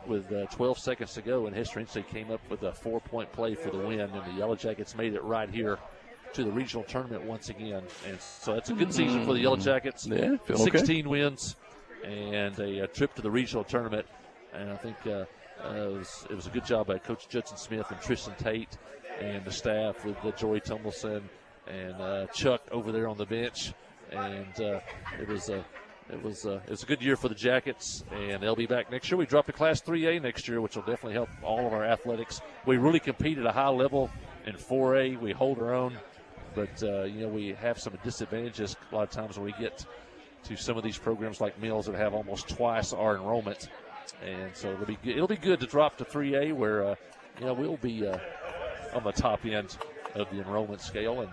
with 12 seconds to go. And Hester came up with a 4-point play for the win. And the Yellow Jackets made it right here to the regional tournament once again. And so it's a good season for the Yellow Jackets. Yeah, 16 wins and a trip to the regional tournament. And I think it was a good job by Coach Judson Smith and Tristan Tate and the staff with Joey Tumbleson and Chuck over there on the bench. And it was a good year for the Jackets, and they'll be back next year. We drop to Class 3A next year, which will definitely help all of our athletics. We really compete at a high level in 4A. We hold our own, but we have some disadvantages a lot of times when we get to some of these programs like Mills that have almost twice our enrollment. And so it'll be good to drop to 3A where we'll be on the top end of the enrollment scale. And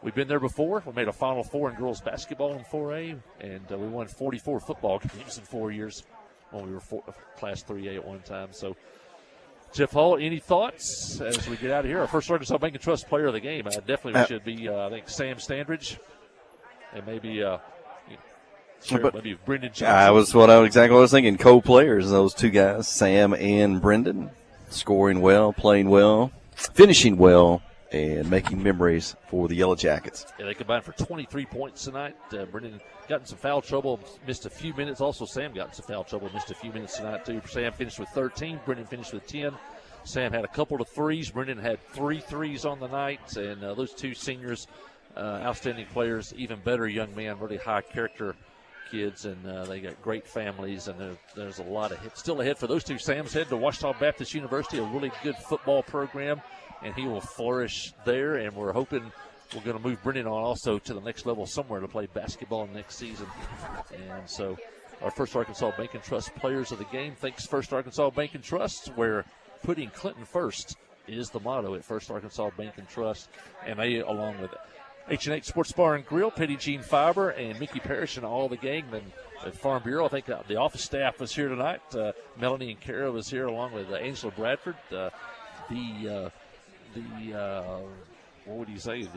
we've been there before. We made a Final Four in girls basketball in 4A, and we won 44 football games in 4 years when we were Class 3A at one time. So, Jeff Hall, any thoughts as we get out of here? Our first Arkansas Bank and Trust player of the game. Definitely should be, I think, Sam Standridge, and maybe maybe Brendan Johnson. Exactly what I was thinking. Co-players, those 2 guys, Sam and Brendan, scoring well, playing well, finishing well, and making memories for the Yellow Jackets. Yeah, they combined for 23 points tonight. Brendan got in some foul trouble, missed a few minutes. Also, Sam got in some foul trouble, missed a few minutes tonight, too. Sam finished with 13. Brendan finished with 10. Sam had a couple of threes. Brendan had 3 threes on the night. And those 2 seniors, outstanding players, even better young men, really high character kids, and they got great families, and there's a lot of still ahead for those 2. Sam's headed to Ouachita Baptist University, a really good football program, and he will flourish there, and we're hoping we're going to move Brendan on also to the next level somewhere to play basketball next season. And so our First Arkansas Bank and Trust players of the game. Thanks, First Arkansas Bank and Trust, where putting Clinton first is the motto at First Arkansas Bank and Trust, and they, along with H&H Sports Bar and Grill, Petty Jean Fiber, and Mickey Parrish and all the gang at Farm Bureau. I think the office staff was here tonight. Melanie and Kara was here along with Angela Bradford. What would you say?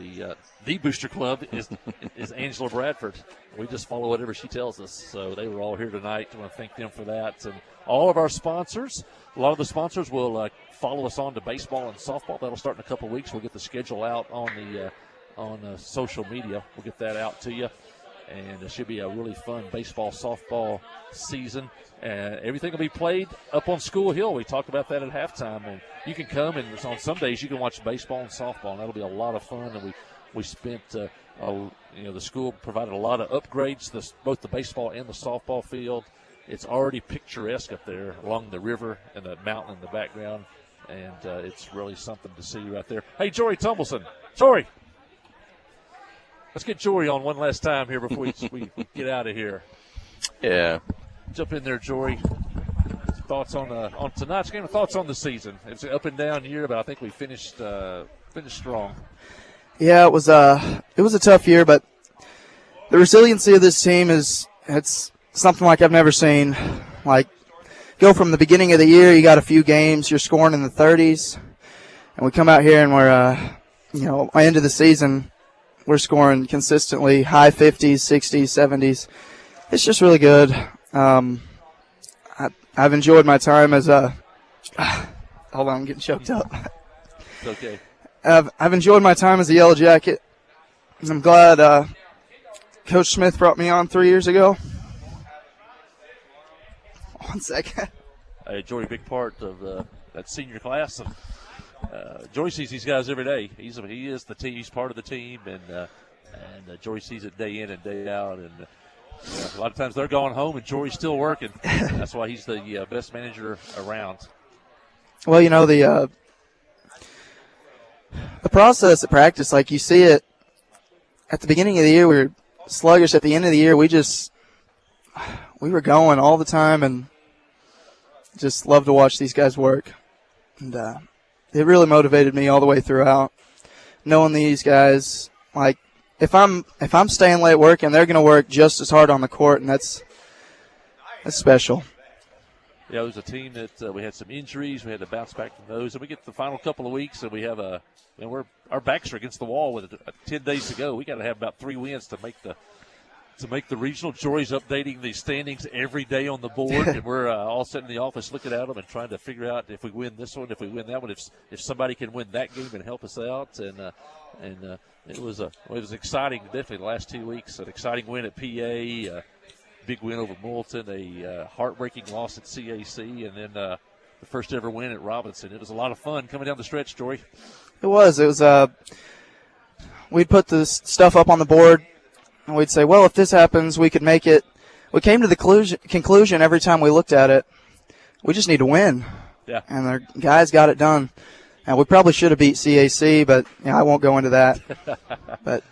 The Booster Club is Angela Bradford. We just follow whatever she tells us. So they were all here tonight. I want to thank them for that. And all of our sponsors. A lot of the sponsors will follow us on to baseball and softball. That'll start in a couple of weeks. We'll get the schedule out on social media. We'll get that out to you. And it should be a really fun baseball, softball season. Everything will be played up on School Hill. We talked about that at halftime. And you can come, and on some days you can watch baseball and softball, and that'll be a lot of fun. And we spent, the school provided a lot of upgrades, both the baseball and the softball field. It's already picturesque up there along the river and the mountain in the background. And it's really something to see right there. Hey, Jory Tumbleson. Jory. Let's get Jory on one last time here before we get out of here. Yeah. Jump in there, Jory. Thoughts on tonight's game, thoughts on the season. It's an up and down year, but I think we finished strong. Yeah, it was a tough year, but the resiliency of this team it's something like I've never seen. Like, go from the beginning of the year, you got a few games, you're scoring in the 30s, and we come out here and we're, by end of the season, we're scoring consistently high 50s, 60s, 70s. It's just really good. I've enjoyed my time as a hold on, I'm getting choked up. It's okay. I've enjoyed my time as a Yellow Jacket. I'm glad Coach Smith brought me on 3 years ago. 1 second. Jory, big part of that senior class. Jory sees these guys every day. He is the team. He's part of the team, and Jory sees it day in and day out. And a lot of times they're going home, and Jory's still working. That's why he's the best manager around. Well, the process at practice, like you see it at the beginning of the year, we were sluggish. At the end of the year, we were going all the time, and just love to watch these guys work. And it really motivated me all the way throughout, knowing these guys. Like, if I'm staying late working, they're going to work just as hard on the court, and that's special. Yeah, it was a team that we had some injuries. We had to bounce back from those, and we get the final couple of weeks, and we have our backs are against the wall with 10 days to go. We got to have about 3 wins to make the regional. Jory's updating the standings every day on the board, and we're all sitting in the office looking at them and trying to figure out if we win this one, if we win that one, if somebody can win that game and help us out. And it was exciting, definitely the last 2 weeks. An exciting win at PA, big win over Moulton, a heartbreaking loss at CAC, and then the first ever win at Robinson. It was a lot of fun coming down the stretch, Jory. It was. We'd put this stuff up on the board, and we'd say, well, if this happens, we could make it. We came to the conclusion every time we looked at it, we just need to win. Yeah. And our guys got it done. And we probably should have beat CAC, but I won't go into that. But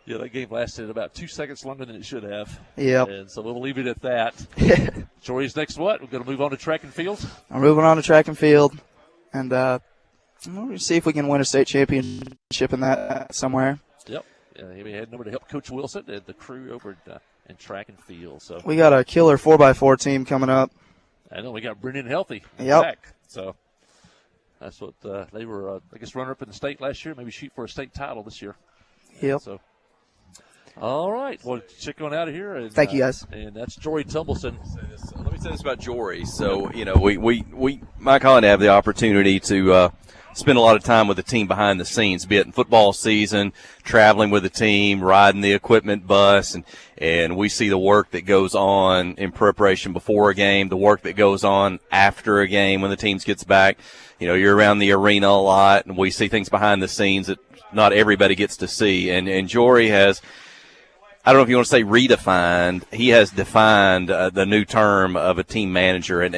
yeah, that game lasted about 2 seconds longer than it should have. Yep. And so we'll leave it at that. Jory's next what? We're going to move on to track and field? I'm moving on to track and field. And we'll see if we can win a state championship in that somewhere. Yep. He'll be heading over to help Coach Wilson and the crew over in track and field. So we got a killer 4x4 team coming up. I know. We got Brennan healthy. Yep. Back, so that's what they were, I guess, runner-up in the state last year. Maybe shoot for a state title this year. Yep. So, all right. Well, check on out of here. And, thank you, guys. And that's Jory Tumbleson. Let me say this about Jory. So, we Mike Holland have the opportunity to spend a lot of time with the team behind the scenes, be it in football season, traveling with the team, riding the equipment bus, and we see the work that goes on in preparation before a game, the work that goes on after a game when the team gets back. You're around the arena a lot, and we see things behind the scenes that not everybody gets to see. And Jory has, I don't know if you want to say redefined, he has defined the new term of a team manager. And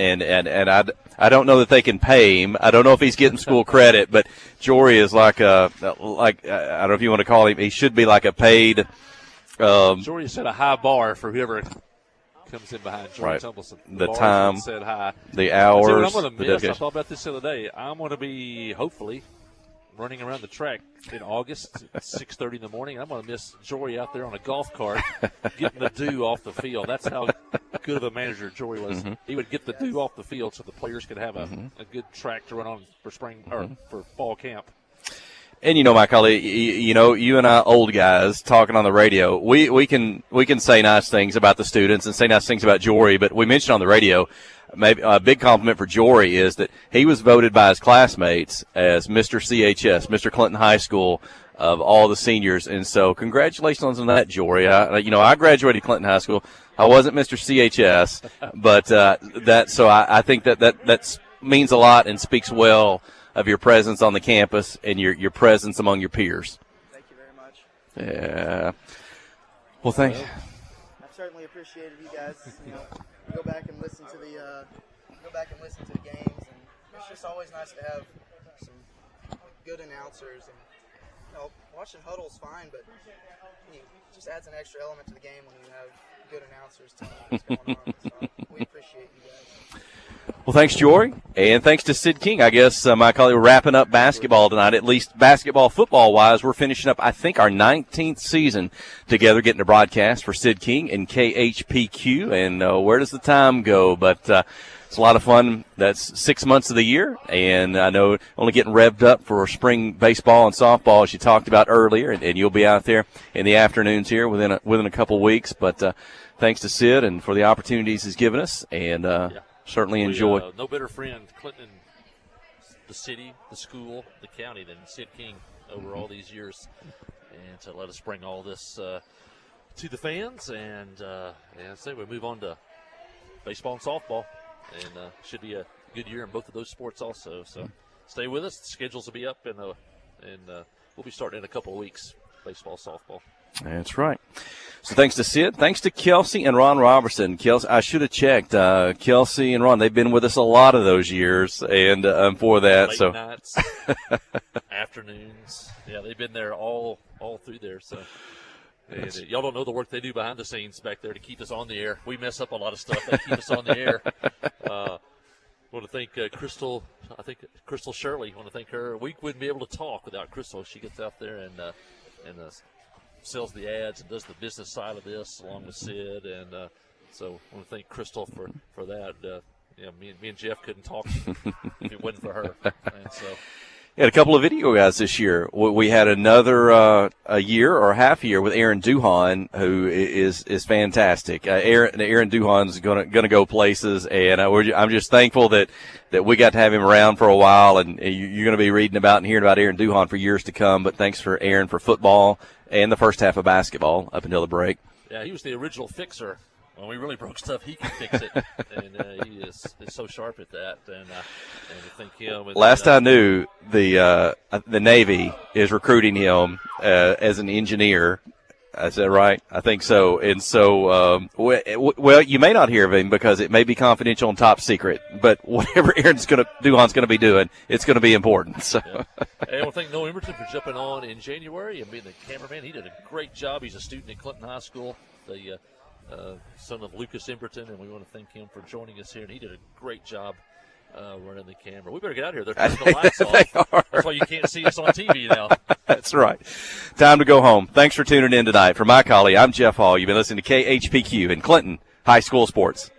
I don't know that they can pay him. I don't know if he's getting school credit, but Jory is like I don't know if you want to call him, he should be like a paid. Jory set a high bar for whoever comes in behind Jory right. Tumbleson. The time, set high. the hours. What I'm going to miss, I thought about this the other day. I'm going to be, hopefully, running around the track in August at 6:30 in the morning. I'm going to miss Jory out there on a golf cart getting the dew off the field. That's how good of a manager Jory was. Mm-hmm. He would get the dew off the field so the players could have a good track to run on for spring or for fall camp. And Michael, you and I old guys talking on the radio, we can say nice things about the students and say nice things about Jory, but we mentioned on the radio, maybe a big compliment for Jory is that he was voted by his classmates as Mr. CHS, Mr. Clinton High School of all the seniors, and so congratulations on that, Jory. I graduated Clinton High School. I wasn't Mr. CHS, but I think that means a lot and speaks well of your presence on the campus and your presence among your peers. Thank you very much. Yeah. Well, thanks. I've certainly appreciated you guys. Go back and listen to the games, and it's just always nice to have some good announcers. And watching huddle's fine, but it just adds an extra element to the game when you have good announcers telling you what's going on. So we appreciate you guys. Well, thanks, Jory, and thanks to Sid King. I guess, my colleague, we're wrapping up basketball tonight, at least basketball football-wise. We're finishing up, I think, our 19th season together, getting a broadcast for Sid King and KHPQ, and where does the time go? But it's a lot of fun. That's 6 months of the year, and I know only getting revved up for spring baseball and softball, as you talked about earlier, and you'll be out there in the afternoons here within a couple weeks. But thanks to Sid and for the opportunities he's given us, and certainly enjoy. No better friend, Clinton, the city, the school, the county, than Sid King over all these years, and to let us bring all this to the fans. And I say we move on to baseball and softball, and should be a good year in both of those sports also. So stay with us. The schedules will be up, and we'll be starting in a couple of weeks, baseball, softball. That's right. So thanks to Sid. Thanks to Kelsey and Ron Robertson. Kelsey, I should have checked. Kelsey and Ron, they've been with us a lot of those years, and for that. Late so nights, afternoons. Yeah, they've been there all through there. So and, y'all don't know the work they do behind the scenes back there to keep us on the air. We mess up a lot of stuff. They keep us on the air. Want to thank Crystal. I think Crystal Shirley. Want to thank her. We wouldn't be able to talk without Crystal. She gets out there and sells the ads and does the business side of this along with Sid, and so I want to thank Crystal for that. Me and Jeff couldn't talk if it wasn't for her. And so had a couple of video guys this year. We had another a year or half a year with Aaron Duhan, who is fantastic. Aaron Duhan's gonna go places, and I'm just thankful that we got to have him around for a while, and you're going to be reading about and hearing about Aaron Duhan for years to come. But thanks for Aaron for football and the first half of basketball up until the break. Yeah, he was the original fixer. When we really broke stuff, he can fix it, and he is so sharp at that. And I think him. Last I knew, the Navy is recruiting him as an engineer. Is that right? I think so. And so, well, you may not hear of him because it may be confidential and top secret. But whatever Duhan's going to be doing, it's going to be important. So, yeah. Hey, I want to thank Noah Emerton for jumping on in January and being the cameraman. He did a great job. He's a student at Clinton High School, the son of Lucas Emberton, and we want to thank him for joining us here. And he did a great job running the camera. We better get out of here. They're turning the lights off. That's why you can't see us on TV now. That's right. Time to go home. Thanks for tuning in tonight. For my colleague, I'm Jeff Hall. You've been listening to KHPQ in Clinton High School Sports.